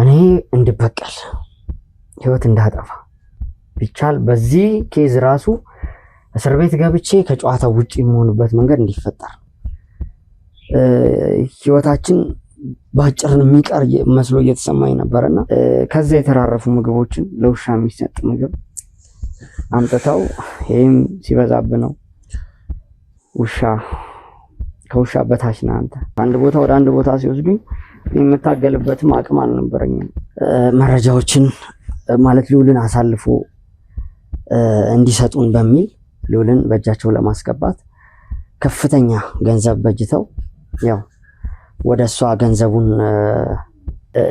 እኔ እንድበቀል ህይወት እንዳጠፋ ቢቻል በዚህ ኬዝ ራሱ እስር ቤት ገብቼ ከጨዋታው ውጪ የምሆንበት መንገድ እንዲፈጠር ህይወታችን ባጭርን የሚቀር መስሎ እየተሰማኝ ነበርና ከዛ የተራረፉ ምግቦችን ለውሻ የሚሰጥ ምግብ አምጥተው ይሄም ሲበዛብ ነው ውሻ ከውሻ በታች ነህ አንተ አንድ ቦታ ወደ አንድ ቦታ ሲወስዱኝ የምታገልበትም አቅም አልነበረኝም። መረጃዎችን ማለት ልዑልን አሳልፎ እንዲሰጡን በሚል ልዑልን በእጃቸው ለማስገባት ከፍተኛ ገንዘብ በጅተው ያው ወደሷ ገንዘቡን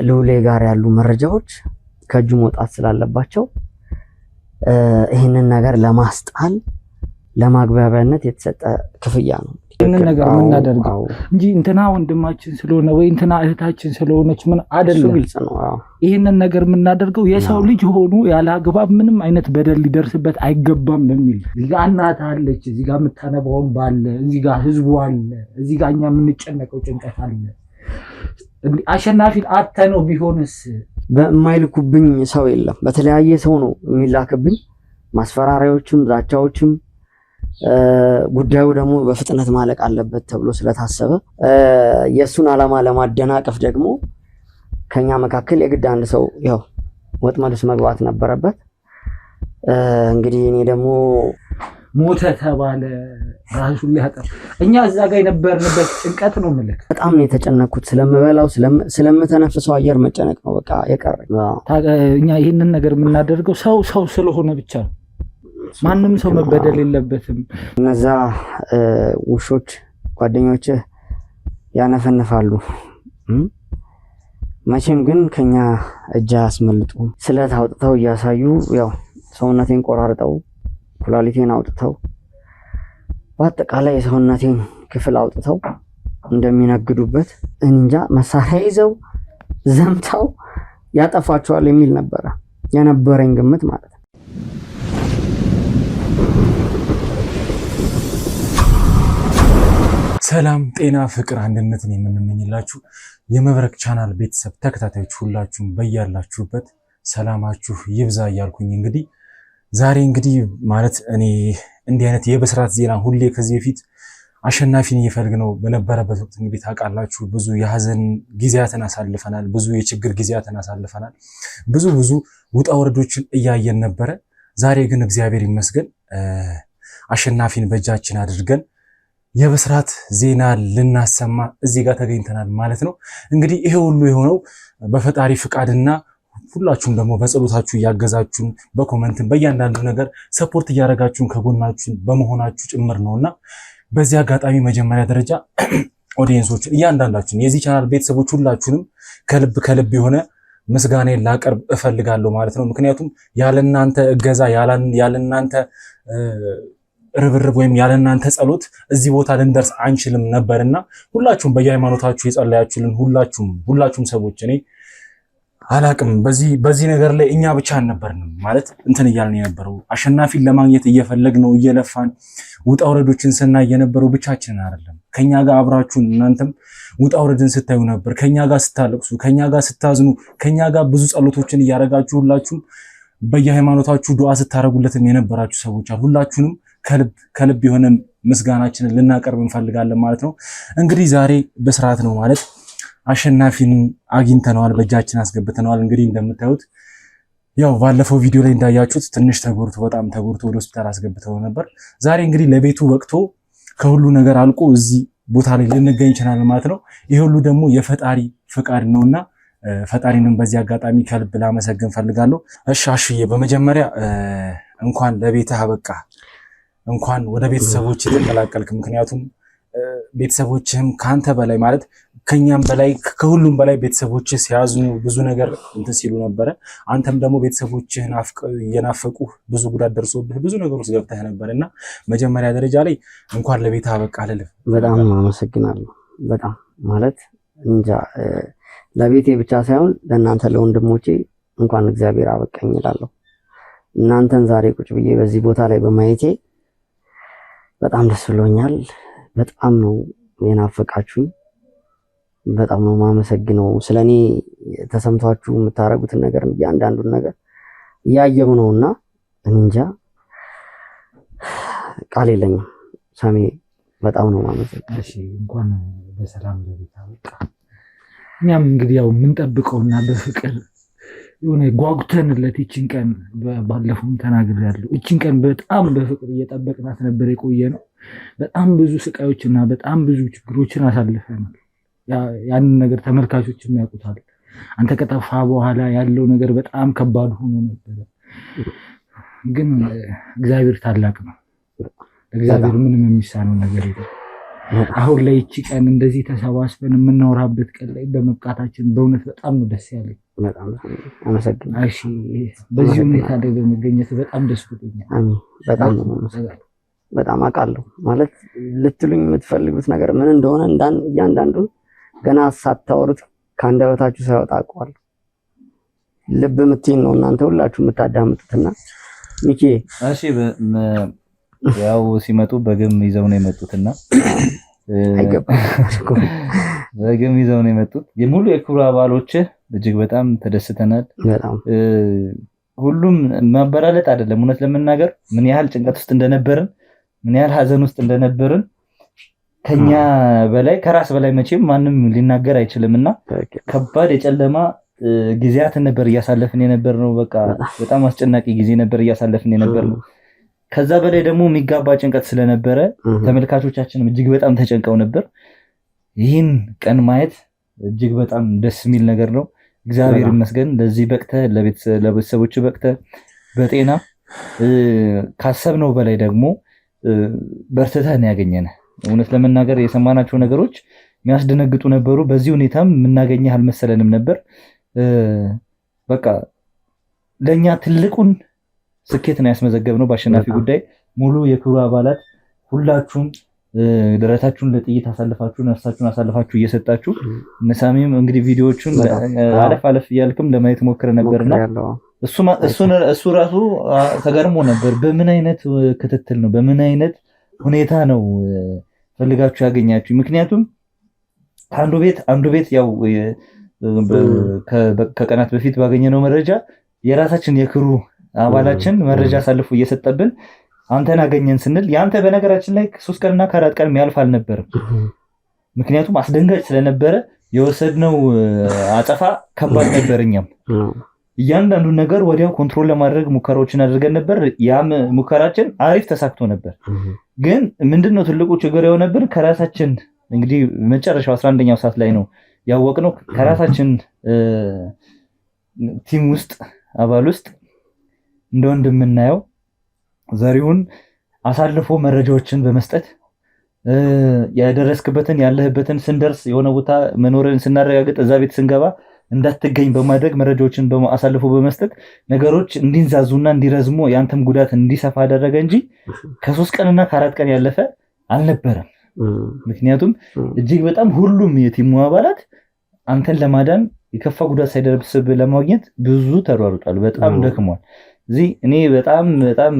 ልዑሌ ጋር ያሉ መረጃዎች ከእጁ መውጣት ስላለባቸው ይህንን ነገር ለማስጣል ለማግባቢያነት የተሰጠ ክፍያ ነው። ይህንን ነገር የምናደርገው እንጂ እንትና ወንድማችን ስለሆነ ወይ እንትና እህታችን ስለሆነች ምን አይደለም። ግልጽ ነው። ይህንን ነገር የምናደርገው የሰው ልጅ ሆኖ ያለ አግባብ ምንም አይነት በደል ሊደርስበት አይገባም በሚል እዚህ ጋር እናት አለች፣ እዚህ ጋር የምታነባውን ባለ፣ እዚህ ጋር ህዝቡ አለ፣ እዚህ ጋር እኛ የምንጨነቀው ጭንቀት አለ። አሸናፊን አተነው ቢሆንስ በማይልኩብኝ ሰው የለም። በተለያየ ሰው ነው የሚላክብኝ ማስፈራሪያዎችም ዛቻዎችም። ጉዳዩ ደግሞ በፍጥነት ማለቅ አለበት ተብሎ ስለታሰበ የሱን ዓላማ ለማደናቀፍ ደግሞ ከኛ መካከል የግድ አንድ ሰው ያው ወጥመድ ውስጥ መግባት ነበረበት። እንግዲህ እኔ ደግሞ ሞተ ተባለ ራሱን ሊያጠፋ እኛ እዛ ጋር የነበርንበት ጭንቀት ነው ማለት በጣም ነው የተጨነኩት። ስለምበላው ስለምተነፍሰው አየር መጨነቅ ነው በቃ የቀረኝ። እኛ ይሄንን ነገር የምናደርገው ሰው ስለሆነ ብቻ ነው። ማንም ሰው መበደል የለበትም። እነዛ ውሾች ጓደኞች ያነፈንፋሉ። መቼም ግን ከኛ እጅ አያስመልጡም። ስለት አውጥተው እያሳዩ ያው ሰውነቴን ቆራርጠው ኩላሊቴን አውጥተው በአጠቃላይ የሰውነቴን ክፍል አውጥተው እንደሚነግዱበት እንጃ መሳሪያ ይዘው ዘምተው ያጠፋቸዋል የሚል ነበረ የነበረኝ ግምት ማለት ነው። ሰላም ጤና ፍቅር አንድነትን የምንመኝላችሁ የመብረቅ ቻናል ቤተሰብ ተከታታዮች ሁላችሁም በያላችሁበት ሰላማችሁ ይብዛ እያልኩኝ እንግዲህ ዛሬ እንግዲህ ማለት እኔ እንዲህ አይነት የብስራት ዜና ሁሌ ከዚህ በፊት አሸናፊን እየፈልግ ነው በነበረበት ወቅት እንግዲህ ታውቃላችሁ ብዙ የሀዘን ጊዜያትን አሳልፈናል፣ ብዙ የችግር ጊዜያትን አሳልፈናል፣ ብዙ ውጣ ወረዶችን እያየን ነበረ። ዛሬ ግን እግዚአብሔር ይመስገን አሸናፊን በእጃችን አድርገን የብስራት ዜና ልናሰማ እዚህ ጋር ተገኝተናል ማለት ነው። እንግዲህ ይሄ ሁሉ የሆነው በፈጣሪ ፍቃድና ሁላችሁም ደግሞ በጸሎታችሁ እያገዛችሁን በኮሜንትን በእያንዳንዱ ነገር ሰፖርት እያደረጋችሁን ከጎናችሁን በመሆናችሁ ጭምር ነውና በዚህ አጋጣሚ መጀመሪያ ደረጃ ኦዲየንሶችን እያንዳንዳችሁን የዚህ ቻናል ቤተሰቦች ሁላችሁንም ከልብ የሆነ ምስጋናን ላቀርብ እፈልጋለሁ ማለት ነው። ምክንያቱም ያለናንተ እገዛ ያለናንተ ርብርብ ወይም ያለናንተ ጸሎት እዚህ ቦታ ልንደርስ አንችልም ነበርና ሁላችሁም በየሃይማኖታችሁ የጸለያችሁልን ሁላችሁም ሰዎች እኔ አላቅም በዚህ ነገር ላይ እኛ ብቻ አልነበርንም ማለት እንትን እያልን የነበረው አሸናፊን ለማግኘት እየፈለግነው እየለፋን ውጣ ወረዶችን ስናይ የነበረው ብቻችንን አይደለም። ከኛ ጋር አብራችሁን እናንተም ውጣ ወረድን ስታዩ ነበር። ከኛ ጋር ስታለቅሱ፣ ከኛ ጋር ስታዝኑ፣ ከኛ ጋር ብዙ ጸሎቶችን እያደረጋችሁ ሁላችሁም በየሃይማኖታችሁ ዱዓ ስታረጉለትም የነበራችሁ ሰዎች አሉ። ሁላችሁንም ከልብ የሆነ ምስጋናችንን ልናቀርብ እንፈልጋለን ማለት ነው። እንግዲህ ዛሬ በስርዓት ነው ማለት አሸናፊን አግኝተነዋል፣ በእጃችን አስገብተነዋል። እንግዲህ እንደምታዩት ያው ባለፈው ቪዲዮ ላይ እንዳያችሁት ትንሽ በጣም ተጎድቶ ወደ ሆስፒታል አስገብተው ነበር። ዛሬ እንግዲህ ለቤቱ ወቅቶ ከሁሉ ነገር አልቆ እዚህ ቦታ ላይ ልንገኝ ይችላል ማለት ነው። ይሄ ሁሉ ደግሞ የፈጣሪ ፍቃድ ነውና ፈጣሪንም በዚህ አጋጣሚ ከልብ ላመሰግን ፈልጋለሁ። እሺ አሽዬ በመጀመሪያ እንኳን ለቤትህ አበቃ፣ እንኳን ወደ ቤተሰቦች ተቀላቀልክ። ምክንያቱም ቤተሰቦችህም ካንተ በላይ ማለት ከኛም በላይ ከሁሉም በላይ ቤተሰቦችህ ሲያዝኑ ብዙ ነገር እንትን ሲሉ ነበረ። አንተም ደግሞ ቤተሰቦችህን እየናፈቁ ብዙ ጉዳት ደርሶብህ ብዙ ነገር ውስጥ ገብተህ ነበርና መጀመሪያ ደረጃ ላይ እንኳን ለቤትህ አበቃ ልልህ በጣም አመሰግናለሁ። በጣም ማለት እንጃ ለቤቴ ብቻ ሳይሆን ለእናንተ ለወንድሞቼ እንኳን እግዚአብሔር አበቃኝ እላለሁ። እናንተን ዛሬ ቁጭ ብዬ በዚህ ቦታ ላይ በማየቴ በጣም ደስ ብሎኛል። በጣም ነው የናፈቃችሁኝ። በጣም ነው የማመሰግነው። ስለኔ ተሰምቷችሁ የምታረጉትን ነገር እያንዳንዱን ነገር እያየሁ ነውና እንጃ ቃል የለኝም። ሳሚ በጣም ነው የማመሰግነው። እሺ እንኳን በሰላም ለቤት አበቃ። እኛም እንግዲህ ያው የምንጠብቀውና በፍቅር የሆነ ጓጉተንለት ይችን ቀን ባለፈውም ተናግሬያለሁ። ይችን ቀን በጣም በፍቅር እየጠበቅናት ነበር የቆየ ነው። በጣም ብዙ ስቃዮችና በጣም ብዙ ችግሮችን አሳልፈናል። ያንን ነገር ተመልካቾችም ያውቁታል። አንተ ከጠፋ በኋላ ያለው ነገር በጣም ከባድ ሆኖ ነበረ። ግን እግዚአብሔር ታላቅ ነው። እግዚአብሔር ምንም የሚሳነው ነገር የለም። አሁን ላይ እቺ ቀን እንደዚህ ተሰባስበን የምናወራበት ቀን ላይ በመብቃታችን በእውነት በጣም ነው ደስ ያለኝ። በጣም አመሰግናለሁ። እሺ በዚህ ሁኔታ ላይ በመገኘት በጣም ደስ ብሎኛል። በጣም አውቃለሁ ማለት ልትሉኝ የምትፈልጉት ነገር ምን እንደሆነ እያንዳንዱን ገና ሳታወሩት ከአንደበታችሁ ሳይወጣ አውቀዋለሁ። ልብ የምትይኝ ነው እናንተ ሁላችሁ የምታዳምጡትና ሚኪ እሺ ያው ሲመጡ በግም ይዘው ነው የመጡትና በግም ይዘው ነው የመጡት። የሙሉ የክብሩ አባሎች እጅግ በጣም ተደስተናል። ሁሉም ማበራለጥ አይደለም፣ እውነት ለመናገር ምን ያህል ጭንቀት ውስጥ እንደነበርን ምን ያህል ሀዘን ውስጥ እንደነበርን ከኛ በላይ ከራስ በላይ መቼም ማንም ሊናገር አይችልምና ከባድ የጨለማ ጊዜያትን ነበር እያሳለፍን የነበርነው። በቃ በጣም አስጨናቂ ጊዜ ነበር እያሳለፍን የነበርነው። ከዛ በላይ ደግሞ የሚጋባ ጭንቀት ስለነበረ ተመልካቾቻችንም እጅግ በጣም ተጨንቀው ነበር። ይህን ቀን ማየት እጅግ በጣም ደስ የሚል ነገር ነው። እግዚአብሔር ይመስገን ለዚህ በቅተ ለቤተሰቦች በቅተ በጤና ካሰብነው በላይ ደግሞ በርትተን ያገኘነ። እውነት ለመናገር የሰማናቸው ነገሮች የሚያስደነግጡ ነበሩ። በዚህ ሁኔታም የምናገኘህ አልመሰለንም ነበር። በቃ ለኛ ትልቁን ስኬት ነው ያስመዘገብነው በአሸናፊ ጉዳይ። ሙሉ የክብሩ አባላት ሁላችሁም ደረታችሁን ለጥይት አሳልፋችሁ ነፍሳችሁን አሳልፋችሁ እየሰጣችሁ እነሳሚም እንግዲህ ቪዲዮዎቹን አለፍ እያልክም ለማየት ሞክረ ነበርና እሱ ራሱ ተገርሞ ነበር። በምን አይነት ክትትል ነው በምን አይነት ሁኔታ ነው ፈልጋችሁ ያገኛችሁ? ምክንያቱም አንዱ ቤት ያው ከቀናት በፊት ባገኘነው መረጃ የራሳችን የክሩ አባላችን መረጃ አሳልፎ እየሰጠብን አንተን አገኘን ስንል ያንተ በነገራችን ላይ 3 ቀንና 4 ቀን የሚያልፍ አልነበረም። ምክንያቱም አስደንጋጭ ስለነበረ የወሰድነው አጸፋ ከባድ ነበር። እኛም እያንዳንዱ ነገር ወዲያው ኮንትሮል ለማድረግ ሙከራዎችን አድርገን ነበር። ያም ሙከራችን አሪፍ ተሳክቶ ነበር። ግን ምንድነው ትልቁ ችግር የሆነብን ከራሳችን እንግዲህ መጨረሻው 11ኛው ሰዓት ላይ ነው ያወቅነው ከራሳችን ቲም ውስጥ አባል ውስጥ እንደ ወንድምናየው ዘሪሁን አሳልፎ መረጃዎችን በመስጠት ያደረስክበትን ያለህበትን ስንደርስ የሆነ ቦታ መኖርን ስናረጋግጥ እዛ ቤት ስንገባ እንዳትገኝ በማድረግ መረጃዎችን አሳልፎ በመስጠት ነገሮች እንዲንዛዙና እንዲረዝሙ ያንተም ጉዳት እንዲሰፋ አደረገ እንጂ ከ3 ቀንና ከ4 ቀን ያለፈ አልነበረም። ምክንያቱም እጅግ በጣም ሁሉም የቲሙ አባላት አንተን ለማዳን የከፋ ጉዳት ሳይደርስብ ለማግኘት ብዙ ተሯሩጧል። በጣም ደክሟል። እዚህ እኔ በጣም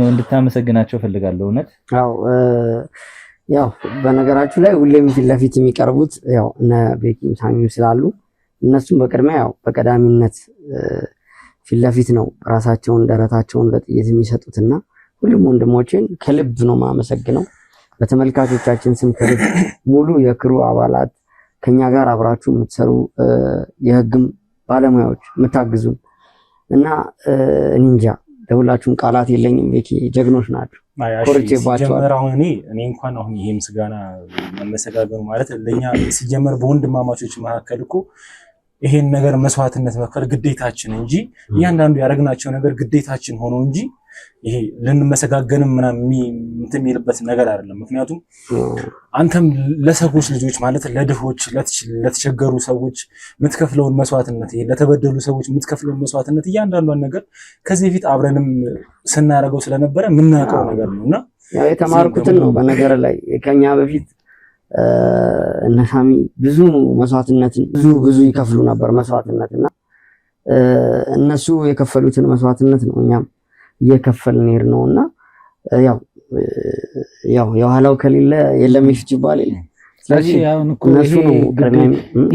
እንድታመሰግናቸው ፈልጋለሁ። እውነት ያው በነገራችሁ ላይ ሁሌም ፊት ለፊት የሚቀርቡት ያው እነ ቤኪም ሳሚም ስላሉ እነሱም በቅድሚያ ያው በቀዳሚነት ፊት ለፊት ነው ራሳቸውን ደረታቸውን ለጥይት የሚሰጡትና ሁሉም ወንድሞቼን ከልብ ነው ማመሰግነው። በተመልካቾቻችን ስም ከልብ ሙሉ የክሩ አባላት ከኛ ጋር አብራችሁ የምትሰሩ የህግም ባለሙያዎች የምታግዙን እና እንጃ ለሁላችሁም ቃላት የለኝም። ቤኪ ጀግኖች ናችሁ። ኮርቼባችኋል። እኔ እንኳን አሁን ይሄ ምስጋና መመሰጋገኑ ማለት ለኛ ሲጀመር በወንድማማቾች መካከል እኮ ይሄን ነገር መስዋዕትነት መክፈል ግዴታችን እንጂ እያንዳንዱ ያደረግናቸው ነገር ግዴታችን ሆኖ እንጂ ይሄ ልንመሰጋገንም ምናምን እንትን የሚልበት ነገር አይደለም። ምክንያቱም አንተም ለሰዎች ልጆች ማለት ለድሆች ለተቸገሩ ሰዎች የምትከፍለውን መስዋዕትነት ለተበደሉ ሰዎች የምትከፍለውን መስዋዕትነት እያንዳንዷን ነገር ከዚህ በፊት አብረንም ስናደርገው ስለነበረ የምናውቀው ነገር ነውና ያው የተማርኩትን ነው። በነገር ላይ ከኛ በፊት እነ ሳሚ ብዙ መስዋዕትነትን ብዙ ይከፍሉ ነበር መስዋዕትነትና እነሱ የከፈሉትን መስዋዕትነት ነው እኛም እየከፈልን ሄድ ነውና ያው የኋላው ከሌለ የለም ይፍጭ ይባል። ስለዚህ አሁን እኮ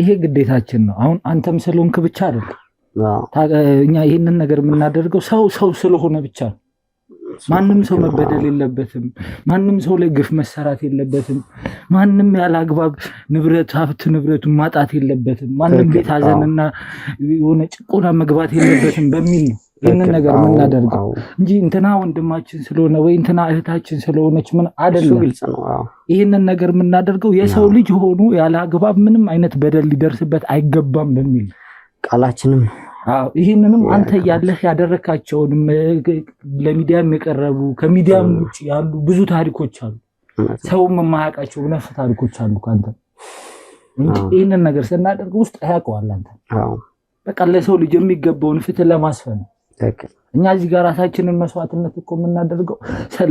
ይሄ ግዴታችን ነው። አሁን አንተም ስለሆንክ ብቻ አይደለም እኛ ይህንን ነገር የምናደርገው ሰው ስለሆነ ብቻ ነው። ማንም ሰው መበደል የለበትም። ማንም ሰው ላይ ግፍ መሰራት የለበትም። ማንም ያለ አግባብ ሀብት ንብረቱን ማጣት የለበትም። ማንም ቤት ሀዘንና የሆነ ጭቆና መግባት የለበትም በሚል ነው ይህንን ነገር የምናደርገው እንጂ እንትና ወንድማችን ስለሆነ ወይ እንትና እህታችን ስለሆነች ምን አይደለም። ይህንን ነገር የምናደርገው የሰው ልጅ ሆኖ ያለ አግባብ ምንም አይነት በደል ሊደርስበት አይገባም በሚል ቃላችንም ይህንንም አንተ ያለህ ያደረካቸውንም ለሚዲያም የቀረቡ ከሚዲያም ውጭ ያሉ ብዙ ታሪኮች አሉ። ሰውም የማያውቃቸው ነፍ ታሪኮች አሉ ካንተ እንጂ ይህንን ነገር ስናደርግ ውስጥ ያውቀዋል አንተ። በቃ ለሰው ልጅ የሚገባውን ፍትህ ለማስፈን እኛ እዚህ ጋር ራሳችንን መስዋዕትነት እኮ የምናደርገው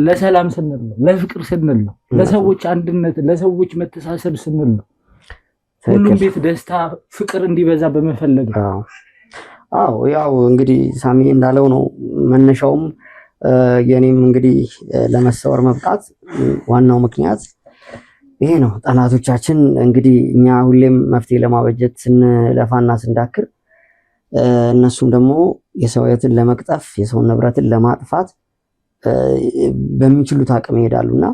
ለሰላም ስንል ነው፣ ለፍቅር ስንል ነው፣ ለሰዎች አንድነት፣ ለሰዎች መተሳሰብ ስንል ነው። ሁሉም ቤት ደስታ፣ ፍቅር እንዲበዛ በመፈለግ ነው። ያው እንግዲህ ሳሚ እንዳለው ነው መነሻውም የኔም እንግዲህ ለመሰወር መብቃት ዋናው ምክንያት ይሄ ነው። ጠላቶቻችን እንግዲህ እኛ ሁሌም መፍትሄ ለማበጀት ስንለፋና ስንዳክር እነሱም ደግሞ የሰው ሕይወትን ለመቅጠፍ የሰው ንብረትን ለማጥፋት በሚችሉት አቅም ይሄዳሉና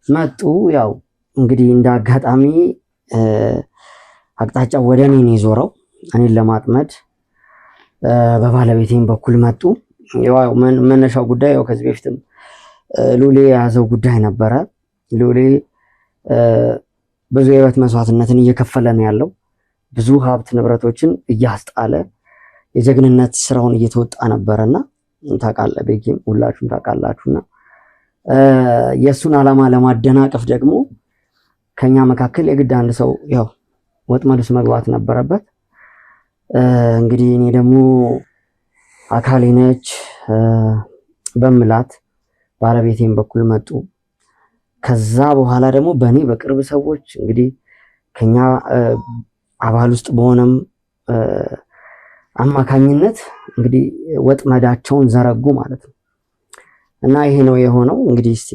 መጡ። ያው እንግዲህ እንደ አጋጣሚ አቅጣጫው ወደ እኔ ነው የዞረው፣ እኔን ለማጥመድ በባለቤቴም በኩል መጡ። ያው መነሻው ጉዳይ ያው ከዚህ በፊትም ሉሌ የያዘው ጉዳይ ነበረ። ሉሌ ብዙ የህይወት መስዋዕትነትን እየከፈለ ነው ያለው። ብዙ ሀብት ንብረቶችን እያስጣለ የጀግንነት ስራውን እየተወጣ ነበረና ታውቃለህ፣ ቤኪም ሁላችሁም ታውቃላችሁና የሱን ዓላማ ለማደናቀፍ ደግሞ ከኛ መካከል የግድ አንድ ሰው ያው ወጥመድ ውስጥ መግባት ነበረበት። እንግዲህ እኔ ደግሞ አካሌ ነች በምላት ባለቤቴም በኩል መጡ። ከዛ በኋላ ደግሞ በእኔ በቅርብ ሰዎች እንግዲህ ከኛ አባል ውስጥ በሆነም አማካኝነት እንግዲህ ወጥመዳቸውን ዘረጉ ማለት ነው። እና ይሄ ነው የሆነው። እንግዲህ እስቲ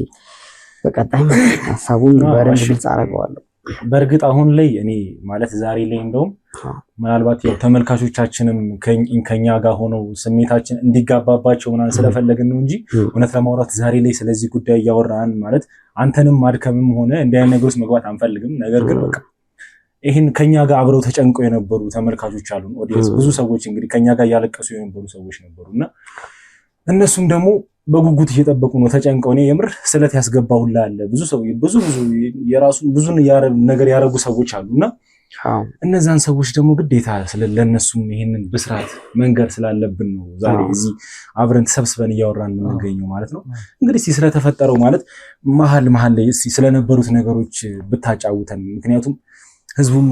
በቀጣይ ሐሳቡን በደንብ ግልጽ አደርገዋለሁ። በእርግጥ አሁን ላይ እኔ ማለት ዛሬ ላይ እንደውም ምናልባት ያው ተመልካቾቻችንም ከኛ ጋር ሆነው ስሜታችን እንዲጋባባቸው ምናምን ስለፈለግን ነው እንጂ እውነት ለማውራት ዛሬ ላይ ስለዚህ ጉዳይ እያወራን ማለት አንተንም ማድከምም ሆነ እንዲህ አይነት ነገሮች መግባት አንፈልግም። ነገር ግን በቃ ይሄን ከኛ ጋር አብረው ተጨንቀው የነበሩ ተመልካቾች አሉ። ኦዲየንስ ብዙ ሰዎች እንግዲህ ከኛ ጋር ያለቀሱ የነበሩ ሰዎች ነበሩና እነሱም ደግሞ በጉጉት እየጠበቁ ነው ተጨንቀው። እኔ የምር ስለት ያስገባሁላ አለ ብዙ ሰው ብዙ የራሱን ብዙ ነገር ያረጉ ሰዎች አሉና እነዛን ሰዎች ደግሞ ግዴታ ለነሱም ይሄንን ብስራት መንገር ስላለብን ነው ዛሬ እዚህ አብረን ተሰብስበን እያወራን የምንገኘው ማለት ነው። እንግዲህ ስለተፈጠረው ማለት መሀል ላይ ስለነበሩት ነገሮች ብታጫውተን፣ ምክንያቱም ህዝቡም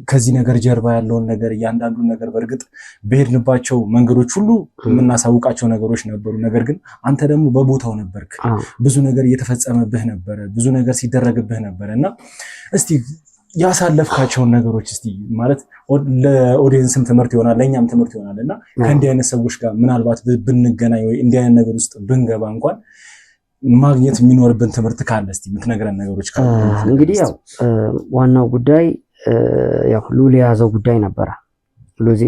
ከዚህ ነገር ጀርባ ያለውን ነገር እያንዳንዱን ነገር በእርግጥ በሄድንባቸው መንገዶች ሁሉ የምናሳውቃቸው ነገሮች ነበሩ። ነገር ግን አንተ ደግሞ በቦታው ነበርክ፣ ብዙ ነገር እየተፈጸመብህ ነበረ፣ ብዙ ነገር ሲደረግብህ ነበረ እና እስቲ ያሳለፍካቸውን ነገሮች እስቲ ማለት ለኦዲየንስም ትምህርት ይሆናል ለእኛም ትምህርት ይሆናል እና ከእንዲህ አይነት ሰዎች ጋር ምናልባት ብንገናኝ ወይ እንዲህ አይነት ነገር ውስጥ ብንገባ እንኳን ማግኘት የሚኖርብን ትምህርት ካለ እስቲ የምትነግረን ነገሮች ካሉ። እንግዲህ ያው ዋናው ጉዳይ ያው ሉሌ የያዘው ጉዳይ ነበረ። ሉሌ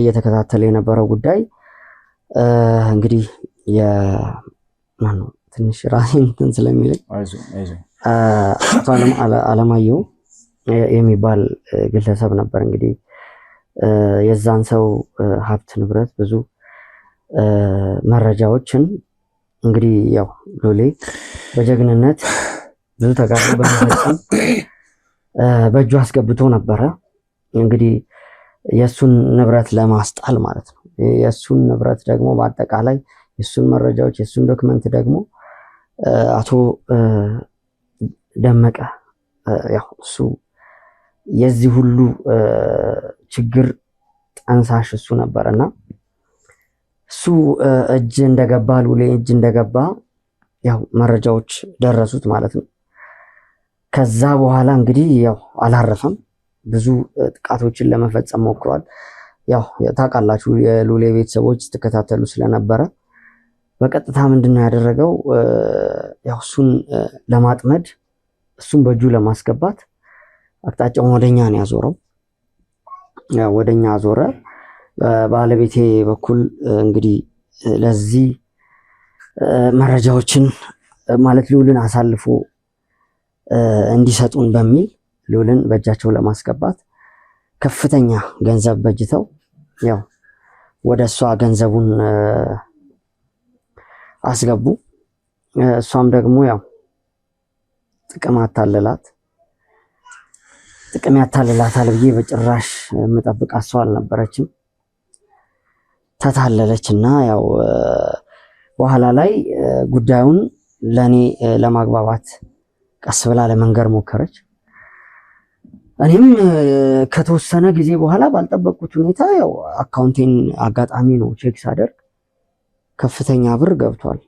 እየተከታተለ የነበረው ጉዳይ እንግዲህ የማነው ትንሽ ራሴን እንትን ስለሚለኝ አቶ አለማየሁ የሚባል ግለሰብ ነበር። እንግዲህ የዛን ሰው ሀብት ንብረት ብዙ መረጃዎችን እንግዲህ ያው ሉሌ በጀግንነት ብዙ ተጋድሎ በመፈጸም በእጁ አስገብቶ ነበረ። እንግዲህ የሱን ንብረት ለማስጣል ማለት ነው። የሱን ንብረት ደግሞ በአጠቃላይ የሱን መረጃዎች የሱን ዶክመንት ደግሞ አቶ ደመቀ ያው እሱ የዚህ ሁሉ ችግር ጠንሳሽ እሱ ነበርና እሱ እጅ እንደገባ ሉሌ እጅ እንደገባ ያው መረጃዎች ደረሱት ማለት ነው። ከዛ በኋላ እንግዲህ ያው አላረፈም፣ ብዙ ጥቃቶችን ለመፈጸም ሞክሯል። ያው ታውቃላችሁ የሉሌ ቤተሰቦች ስትከታተሉ ስለነበረ በቀጥታ ምንድነው ያደረገው ያው እሱን ለማጥመድ እሱን በእጁ ለማስገባት አቅጣጫውን ወደኛ ነው ያዞረው። ወደኛ አዞረ። ባለቤቴ በኩል እንግዲህ ለዚህ መረጃዎችን ማለት ልዑልን አሳልፎ እንዲሰጡን በሚል ልዑልን በእጃቸው ለማስገባት ከፍተኛ ገንዘብ በጅተው ያው ወደ እሷ ገንዘቡን አስገቡ። እሷም ደግሞ ያው ጥቅም ያታልላታል ብዬ በጭራሽ የምጠብቃት ሰው አልነበረችም። ተታለለችና ያው በኋላ ላይ ጉዳዩን ለኔ ለማግባባት ቀስ ብላ ለመንገር ሞከረች። እኔም ከተወሰነ ጊዜ በኋላ ባልጠበቅኩት ሁኔታ ያው አካውንቴን አጋጣሚ ነው ቼክ ሳደርግ ከፍተኛ ብር ገብቷል።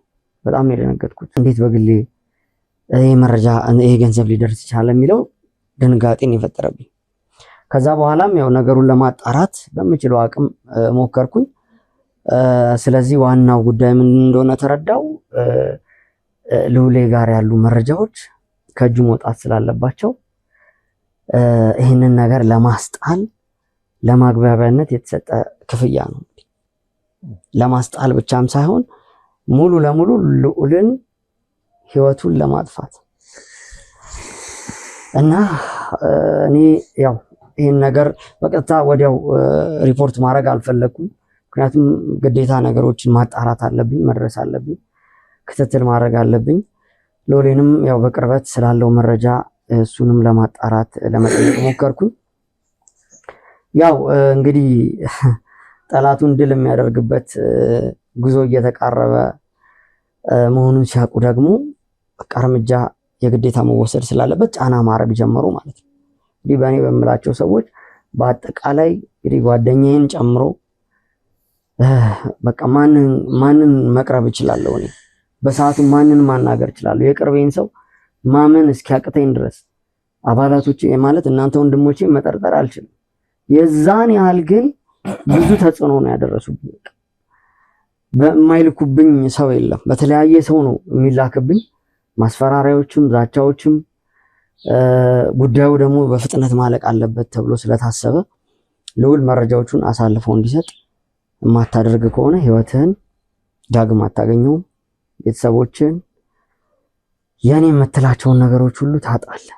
በጣም ነው የደነገጥኩት። እንዴት በግሌ ይሄ ገንዘብ ሊደርስ ይችላል የሚለው ድንጋጤን የፈጠረብኝ። ከዛ በኋላም ያው ነገሩን ለማጣራት በምችለው አቅም ሞከርኩኝ። ስለዚህ ዋናው ጉዳይ ምን እንደሆነ ተረዳው። ልዑሌ ጋር ያሉ መረጃዎች ከእጁ መውጣት ስላለባቸው ይህንን ነገር ለማስጣል ለማግባቢያነት የተሰጠ ክፍያ ነው። ለማስጣል ብቻም ሳይሆን ሙሉ ለሙሉ ልዑልን ህይወቱን ለማጥፋት እና እኔ ያው ይህን ነገር በቀጥታ ወዲያው ሪፖርት ማድረግ አልፈለኩም። ምክንያቱም ግዴታ ነገሮችን ማጣራት አለብኝ፣ መድረስ አለብኝ፣ ክትትል ማድረግ አለብኝ። ልዑሌንም ያው በቅርበት ስላለው መረጃ እሱንም ለማጣራት ለመጠየቅ ሞከርኩኝ። ያው እንግዲህ ጠላቱን ድል የሚያደርግበት ጉዞ እየተቃረበ መሆኑን ሲያውቁ ደግሞ እርምጃ የግዴታ መወሰድ ስላለበት ጫና ማድረግ ጀመሩ ማለት ነው። እንግዲህ በእኔ በምላቸው ሰዎች በአጠቃላይ እንግዲህ ጓደኛዬን ጨምሮ በቃ ማንን መቅረብ እችላለሁ? እኔ በሰዓቱ ማንን ማናገር እችላለሁ? የቅርቤን ሰው ማመን እስኪያቅተኝ ድረስ አባላቶቼ ማለት እናንተ ወንድሞቼ መጠርጠር አልችልም። የዛን ያህል ግን ብዙ ተጽዕኖ ነው ያደረሱብኝ። በማይልኩብኝ ሰው የለም። በተለያየ ሰው ነው የሚላክብኝ፣ ማስፈራሪያዎችም ዛቻዎችም። ጉዳዩ ደግሞ በፍጥነት ማለቅ አለበት ተብሎ ስለታሰበ ልዑል መረጃዎቹን አሳልፈው እንዲሰጥ የማታደርግ ከሆነ ህይወትህን ዳግም አታገኘውም፣ ቤተሰቦችን የኔ የምትላቸውን ነገሮች ሁሉ ታጣለህ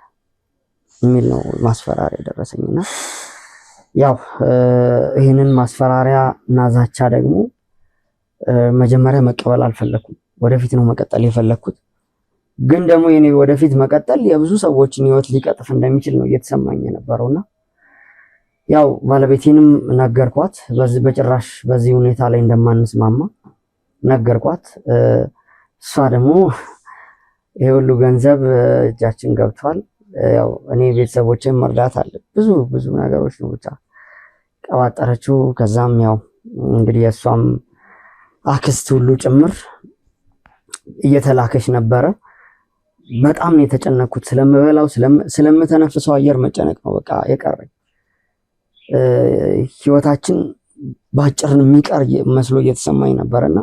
የሚል ነው ማስፈራሪያ ደረሰኝና ያው ይህንን ማስፈራሪያ እና ዛቻ ደግሞ መጀመሪያ መቀበል አልፈለኩም። ወደፊት ነው መቀጠል የፈለኩት። ግን ደግሞ የኔ ወደፊት መቀጠል የብዙ ሰዎችን ህይወት ሊቀጥፍ እንደሚችል ነው እየተሰማኝ የነበረውና ያው ባለቤቴንም ነገርኳት። በጭራሽ በዚህ ሁኔታ ላይ እንደማንስማማ ነገርኳት። እሷ ደግሞ ይሄ ሁሉ ገንዘብ እጃችን ገብቷል፣ ያው እኔ ቤተሰቦችን መርዳት አለ ብዙ ነገሮች ነው ብቻ ቀባጠረችው። ከዛም ያው እንግዲህ የእሷም አክስት ሁሉ ጭምር እየተላከች ነበረ። በጣም ነው የተጨነኩት። ስለምበላው ስለምተነፍሰው አየር መጨነቅ ነው በቃ የቀረኝ። ህይወታችን ባጭርን የሚቀር መስሎ እየተሰማኝ ነበርና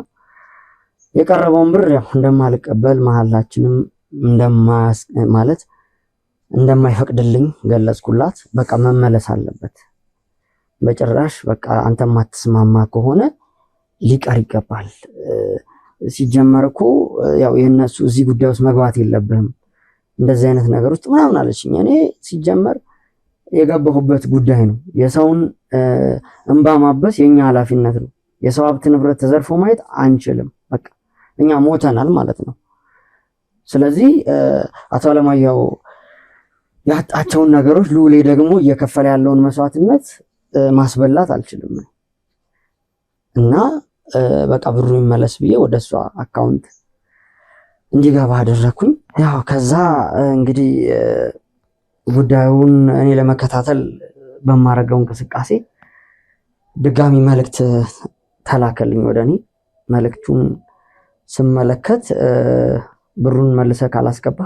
የቀረበውን ብር ያው እንደማልቀበል መሐላችንም እንደማይፈቅድልኝ ገለጽኩላት። በቃ መመለስ አለበት፣ በጭራሽ በቃ አንተ ማትስማማ ከሆነ ሊቀር ይገባል። ሲጀመር እኮ ያው የነሱ እዚህ ጉዳይ ውስጥ መግባት የለብህም እንደዚህ አይነት ነገር ውስጥ ምናምን አለችኝ። እኔ ሲጀመር የገባሁበት ጉዳይ ነው። የሰውን እንባ ማበስ የኛ ኃላፊነት ነው። የሰው ሀብት ንብረት ተዘርፎ ማየት አንችልም። በቃ እኛ ሞተናል ማለት ነው። ስለዚህ አቶ አለማየሁ ያጣቸውን ነገሮች ልዑሌ ደግሞ እየከፈለ ያለውን መስዋዕትነት ማስበላት አልችልም እና በቃ ብሩ ይመለስ ብዬ ወደ እሷ አካውንት እንዲገባ አደረኩኝ። ያው ከዛ እንግዲህ ጉዳዩን እኔ ለመከታተል በማረገው እንቅስቃሴ ድጋሚ መልእክት ተላከልኝ ወደ እኔ። መልእክቱን ስመለከት ብሩን መልሰ ካላስገባ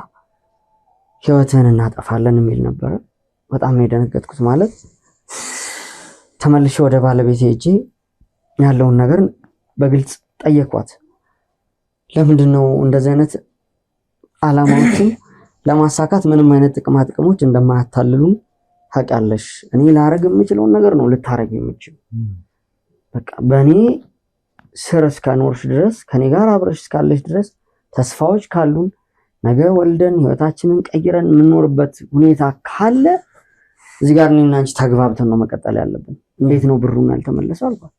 ህይወትህን እናጠፋለን የሚል ነበረ። በጣም ነው የደነገጥኩት። ማለት ተመልሼ ወደ ባለቤቴ ሄጄ ያለውን ነገር በግልጽ ጠየኳት። ለምንድን ነው እንደዚህ አይነት ዓላማዎችን ለማሳካት ምንም አይነት ጥቅማ ጥቅሞች እንደማያታልሉን ታውቂያለሽ እኔ ላረግ የምችለውን ነገር ነው ልታረግ የምችል በቃ በእኔ ስር እስከኖርሽ ድረስ ከኔ ጋር አብረሽ እስካለሽ ድረስ ተስፋዎች ካሉን ነገ ወልደን ህይወታችንን ቀይረን የምንኖርበት ሁኔታ ካለ እዚህ ጋር እኔና አንቺ ተግባብተን ነው መቀጠል ያለብን። እንዴት ነው ብሩን ያልተመለሰው አልኳት።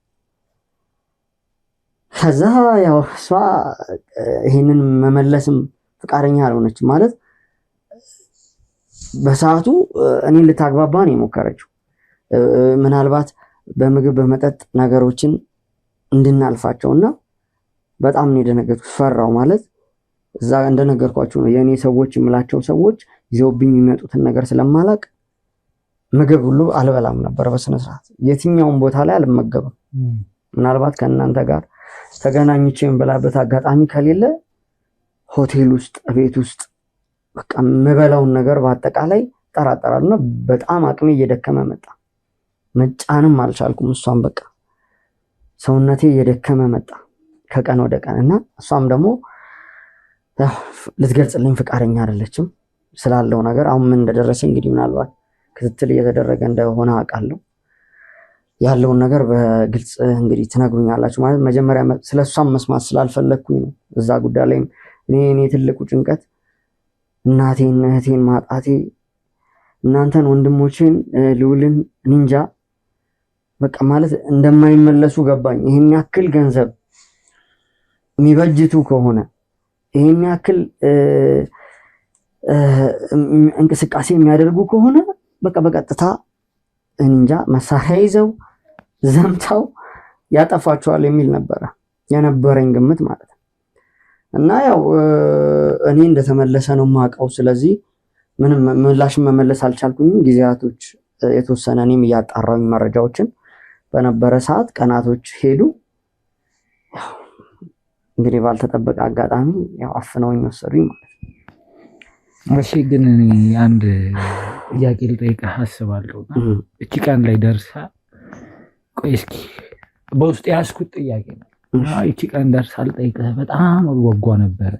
ከዛ ያው እሷ ይሄንን መመለስም ፍቃደኛ አልሆነችም። ማለት በሰዓቱ እኔን ልታግባባ ነው የሞከረችው። ምናልባት በምግብ በመጠጥ ነገሮችን እንድናልፋቸውና በጣም ነው የደነገጥኩት። ፈራው ማለት እዛ እንደነገርኳችሁ ነው የኔ ሰዎች የምላቸው ሰዎች ይዘውብኝ የሚመጡትን ነገር ስለማላቅ ምግብ ሁሉ አልበላም ነበር በስነ ስርዓት። የትኛውን ቦታ ላይ አልመገብም። ምናልባት ከእናንተ ጋር ተገናኝቼ የምበላበት አጋጣሚ ከሌለ ሆቴል ውስጥ ቤት ውስጥ በቃ የምበላውን ነገር በአጠቃላይ ጠራጠራልና በጣም አቅሜ እየደከመ መጣ። መጫንም አልቻልኩም። እሷም በቃ ሰውነቴ እየደከመ መጣ ከቀን ወደ ቀን እና እሷም ደግሞ ልትገልጽልኝ ፍቃደኛ አይደለችም ስላለው ነገር። አሁን ምን እንደደረሰ እንግዲህ ምናልባት ክትትል እየተደረገ እንደሆነ አውቃለሁ። ያለውን ነገር በግልጽ እንግዲህ ትነግሩኛላችሁ። ማለት መጀመሪያ ስለሷም መስማት ስላልፈለኩኝ ነው። እዛ ጉዳይ ላይ እኔ ትልቁ ጭንቀት እናቴን እህቴን ማጣቴ፣ እናንተን ወንድሞቼን ልውልን እንጃ በቃ ማለት እንደማይመለሱ ገባኝ። ይሄን ያክል ገንዘብ የሚበጅቱ ከሆነ ይሄን ያክል እንቅስቃሴ የሚያደርጉ ከሆነ በቃ በቀጥታ እንጃ መሳሪያ ይዘው ዘምተው ያጠፋቸዋል የሚል ነበረ የነበረኝ ግምት ማለት ነው። እና ያው እኔ እንደተመለሰ ነው የማውቀው። ስለዚህ ምንም ምላሽ መመለስ አልቻልኩኝም። ጊዜያቶች የተወሰነ እኔም እያጣራሁኝ መረጃዎችን በነበረ ሰዓት ቀናቶች ሄዱ። እንግዲህ ባልተጠበቀ አጋጣሚ ያው አፍነውኝ ወሰዱኝ ማለት ነው። እሺ ግን እኔ አንድ ጥያቄ ልጠይቅህ አስባለሁ። እቺ ቀን ላይ ደርሳ ቆይ እስኪ በውስጥ ያስኩት ጥያቄ ነው። እቺ ቀን ደርሳ ልጠይቅህ በጣም ወጓ ነበረ።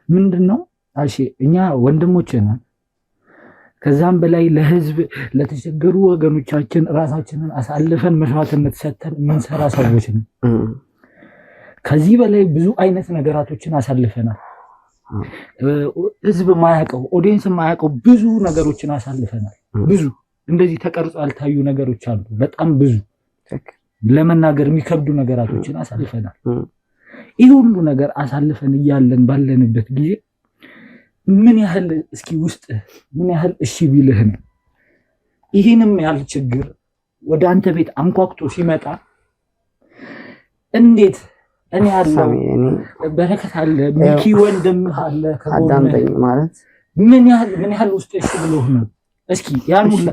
ምንድነው? እሺ እኛ ወንድሞች ነን። ከዛም በላይ ለህዝብ ለተቸገሩ ወገኖቻችን ራሳችንን አሳልፈን መስዋዕትነት ሰጥተን የምንሰራ ሰዎች ነን። ከዚህ በላይ ብዙ አይነት ነገራቶችን አሳልፈናል። ህዝብ ማያውቀው ኦዲየንስ ማያውቀው ብዙ ነገሮችን አሳልፈናል። ብዙ እንደዚህ ተቀርጾ ያልታዩ ነገሮች አሉ። በጣም ብዙ ለመናገር የሚከብዱ ነገራቶችን አሳልፈናል። ይህ ሁሉ ነገር አሳልፈን እያለን ባለንበት ጊዜ ምን ያህል እስኪ ውስጥ ምን ያህል እሺ ቢልህ ነው ይህንም ያህል ችግር ወደ አንተ ቤት አንኳኩቶ ሲመጣ እንዴት እኔ ያለው በረከት አለ ሚኪ ወንድም አለ አዳምጠኝ ማለት ምን ያህል ውስጥ እሺ ብሎህ ነው? እስኪ ያን ሁሉ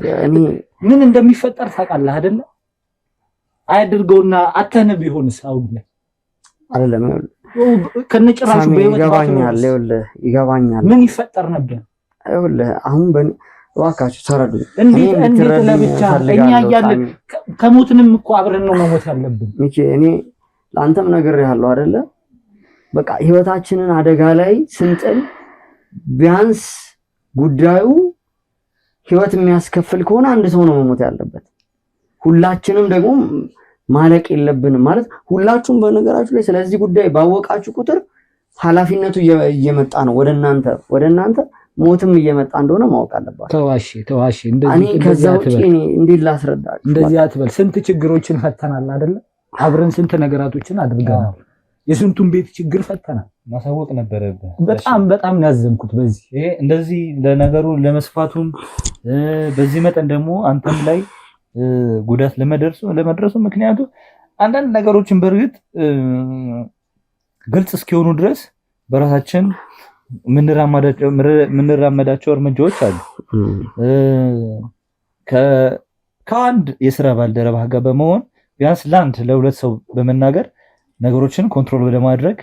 ምን እንደሚፈጠር ታውቃለህ አይደለ? አያድርገውና አተነ ቢሆንስ አሁን አይደለም ከነጭራሹ ይገባኛል ምን ይፈጠር ነበር? አሁን እባካችሁ ተረዱኝ። እንዴት ለብቻ እኛ እያለን ከሞትንም እኮ አብረን ነው መሞት ያለብን። ሚኪ እኔ ለአንተም ነግሬሃለሁ አይደለ? በቃ ህይወታችንን አደጋ ላይ ስንጥል ቢያንስ ጉዳዩ ህይወት የሚያስከፍል ከሆነ አንድ ሰው ነው መሞት ያለበት። ሁላችንም ደግሞ ማለቅ የለብንም ማለት ሁላችሁም በነገራችሁ ላይ ስለዚህ ጉዳይ ባወቃችሁ ቁጥር ኃላፊነቱ እየመጣ ነው ወደ እናንተ ሞትም እየመጣ እንደሆነ ማወቅ አለባችሁ። ተዋሺ እንደዚህ ከዛ ውጪ እንዴት ላስረዳችሁ? እንደዚህ አትበል። ስንት ችግሮችን ፈተናል አይደለ? አብረን ስንት ነገራቶችን አድርገናል። የስንቱን ቤት ችግር ፈተናል። ማሳወቅ ነበረብህ። በጣም ያዘንኩት በዚህ ይሄ እንደዚህ ለነገሩ ለመስፋቱም በዚህ መጠን ደግሞ አንተም ላይ ጉዳት ለመድረሱ ምክንያቱ አንዳንድ ነገሮችን በእርግጥ ግልጽ እስኪሆኑ ድረስ በራሳችን የምንራመዳቸው እርምጃዎች አሉ። ከአንድ የስራ ባልደረባ ጋር በመሆን ቢያንስ ለሁለት ሰው በመናገር ነገሮችን ኮንትሮል ለማድረግ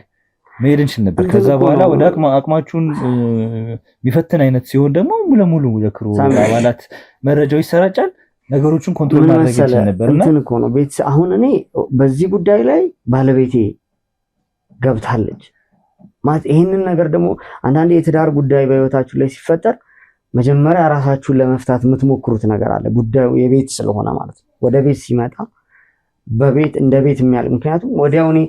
መሄድ እንችል ነበር። ከዛ በኋላ ወደ አቅማችሁን የሚፈትን አይነት ሲሆን ደግሞ ሙሉ ለሙሉ ለክሩ አባላት መረጃው ይሰራጫል። ነገሮችን ኮንትሮል ማድረግ ይችላል ነበር እና እንትን እኮ ነው ቤት አሁን እኔ በዚህ ጉዳይ ላይ ባለቤቴ ገብታለች ማለት ይሄንን ነገር ደግሞ አንዳንድ የትዳር ጉዳይ በህይወታችሁ ላይ ሲፈጠር መጀመሪያ ራሳችሁን ለመፍታት የምትሞክሩት ነገር አለ። ጉዳዩ የቤት ስለሆነ ማለት ነው። ወደ ቤት ሲመጣ በቤት እንደ ቤት የሚያልቅ ምክንያቱም ወዲያው እኔ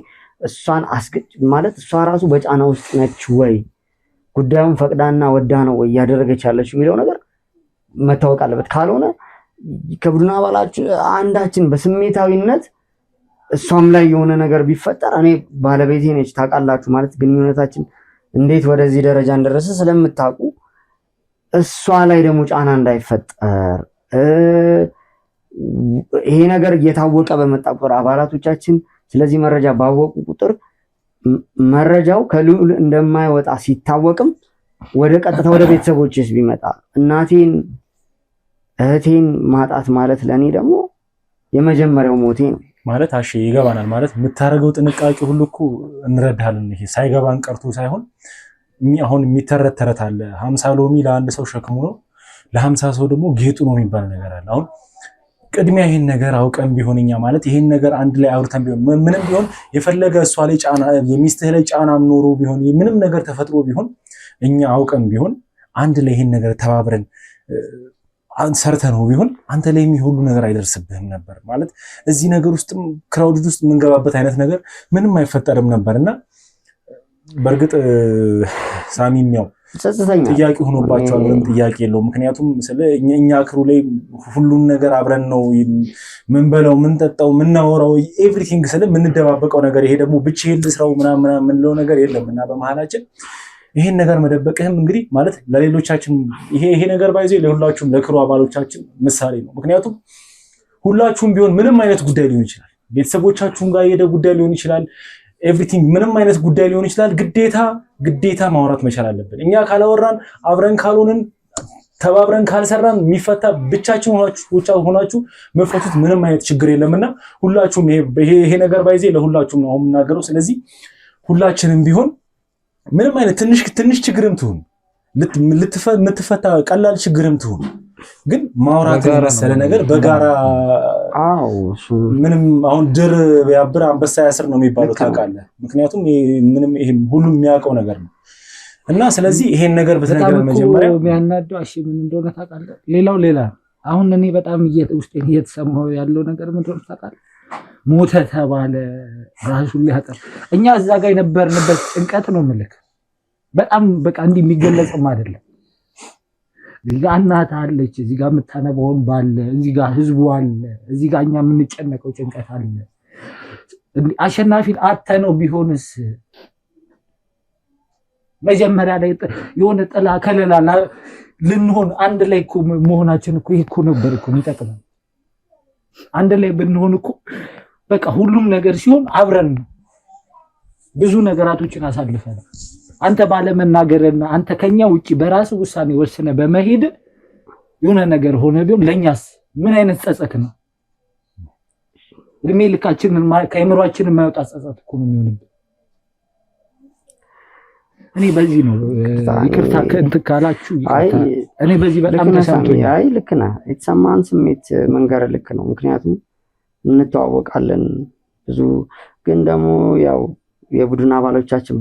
እሷን አስገጭ ማለት እሷ ራሱ በጫና ውስጥ ነች ወይ ጉዳዩን ፈቅዳና ወዳ ነው ወይ እያደረገች ያለች የሚለው ነገር መታወቅ አለበት። ካልሆነ ከቡድን አባላችን አንዳችን በስሜታዊነት እሷም ላይ የሆነ ነገር ቢፈጠር እኔ ባለቤቴ ነች ታውቃላችሁ ማለት ግንኙነታችን እንዴት ወደዚህ ደረጃ እንደደረሰ ስለምታውቁ እሷ ላይ ደግሞ ጫና እንዳይፈጠር ይሄ ነገር እየታወቀ በመጣ ቁጥር አባላቶቻችን ስለዚህ መረጃ ባወቁ ቁጥር መረጃው ከልዑል እንደማይወጣ ሲታወቅም ወደ ቀጥታ ወደ ቤተሰቦችስ ቢመጣ እናቴን እህቴን ማጣት ማለት ለኔ ደግሞ የመጀመሪያው ሞቴ ነው ማለት አሺ ይገባናል ማለት የምታረገው ጥንቃቄ ሁሉ እኮ እንረዳለን። ይሄ ሳይገባን ቀርቶ ሳይሆን አሁን የሚተረት ተረት አለ 50 ሎሚ ለአንድ ሰው ሸክሙ ነው ለ50 ሰው ደግሞ ጌጡ ነው የሚባል ነገር አለ። አሁን ቅድሚያ ይሄን ነገር አውቀን ቢሆንኛ ማለት ይሄን ነገር አንድ ላይ አውርተን ቢሆን ምንም ቢሆን የፈለገ እሷ ላይ ጫና የሚስትህ ላይ ጫናም ኖሮ ቢሆን ምንም ነገር ተፈጥሮ ቢሆን እኛ አውቀን ቢሆን አንድ ላይ ይሄን ነገር ተባብረን ሰርተነው ቢሆን አንተ ላይ የሚሆኑ ነገር አይደርስብህም ነበር ማለት እዚህ ነገር ውስጥም ክራውድ ውስጥ የምንገባበት አይነት ነገር ምንም አይፈጠርም ነበርና በርግጥ ሳሚም ያው ጥያቄ ሆኖባቸዋል። ምንም ጥያቄ የለውም። ምክንያቱም ስለ እኛ ክሩ ላይ ሁሉን ነገር አብረን ነው ምን በለው ምን ጠጣው ምን ናወራው ኤቭሪቲንግ ስለ ምን እንደባበቀው ነገር ይሄ ደግሞ ብቻዬን ልስራው ምናምን ምን ለው ነገር የለምና በመሃላችን ይሄን ነገር መደበቅህም እንግዲህ ማለት ለሌሎቻችን ይሄ ነገር ባይዘይ ለሁላችሁም ለክሩ አባሎቻችን ምሳሌ ነው። ምክንያቱም ሁላችሁም ቢሆን ምንም አይነት ጉዳይ ሊሆን ይችላል፣ ቤተሰቦቻችሁም ጋር የሄደ ጉዳይ ሊሆን ይችላል፣ ኤቭሪቲንግ ምንም አይነት ጉዳይ ሊሆን ይችላል። ግዴታ ማውራት መቻል አለብን። እኛ ካላወራን አብረን ካልሆንን ተባብረን ካልሰራን የሚፈታ ብቻችን ሆናችሁ መፈቱት ምንም አይነት ችግር የለምና ሁላችሁም ይሄ ነገር ባይዘይ ለሁላችሁም ነው የምናገረው። ስለዚህ ሁላችንም ቢሆን ምንም አይነት ትንሽ ችግርም ትሁን ልትፈታ ቀላል ችግርም ትሁን ግን ማውራት የመሰለ ነገር በጋራ ምንም አሁን ድር ያብር አንበሳ ያስር ነው የሚባለው ታውቃለህ። ምክንያቱም ምንም ይሄ ሁሉም የሚያውቀው ነገር ነው እና ስለዚህ ይሄን ነገር በተነገረ መጀመሪያ የሚያናደው እሺ ምን እንደሆነ ታውቃለህ። ሌላ አሁን እኔ በጣም ውስጤን እየተሰማው ያለው ነገር ምን እንደሆነ ታውቃለህ። ሞተ ተባለ ራሱን ሊያጠፋ እኛ እዛ ጋር የነበርንበት ጭንቀት ነው ምልክ በጣም በቃ እንዲህ የሚገለጽም አይደለም። እዚህ ጋር እናት አለች፣ እዚህ ጋር የምታነባውን ባለ፣ እዚህ ጋር ህዝቡ አለ፣ እዚህ ጋር እኛ የምንጨነቀው ጭንቀት አለ። አሸናፊን አተነው ቢሆንስ መጀመሪያ ላይ የሆነ ጥላ ከለላ ልንሆን አንድ ላይ እኮ መሆናችን እኮ ይሄ እኮ ነበር እኮ የሚጠቅመው። አንድ ላይ ብንሆን እኮ በቃ ሁሉም ነገር ሲሆን አብረን ብዙ ነገራቶችን አሳልፈናል። አንተ ባለመናገርና አንተ ከኛ ውጪ በራስ ውሳኔ ወስነ በመሄድ የሆነ ነገር ሆነ ቢሆን ለኛስ ምን አይነት ጸጸት ነው? እድሜ ልካችንን ከአይምሯችን የማይወጣ ጸጸት እኮ ነው የሚሆንብን። እኔ በዚህ ነው ይቅርታ እንትን ካላችሁ እኔ በዚህ በጣም ተሰምቶኛል። አይ ልክ ነህ። የተሰማን ስሜት መንገር ልክ ነው። ምክንያቱም እንተዋወቃለን ብዙ ግን ደግሞ ያው የቡድን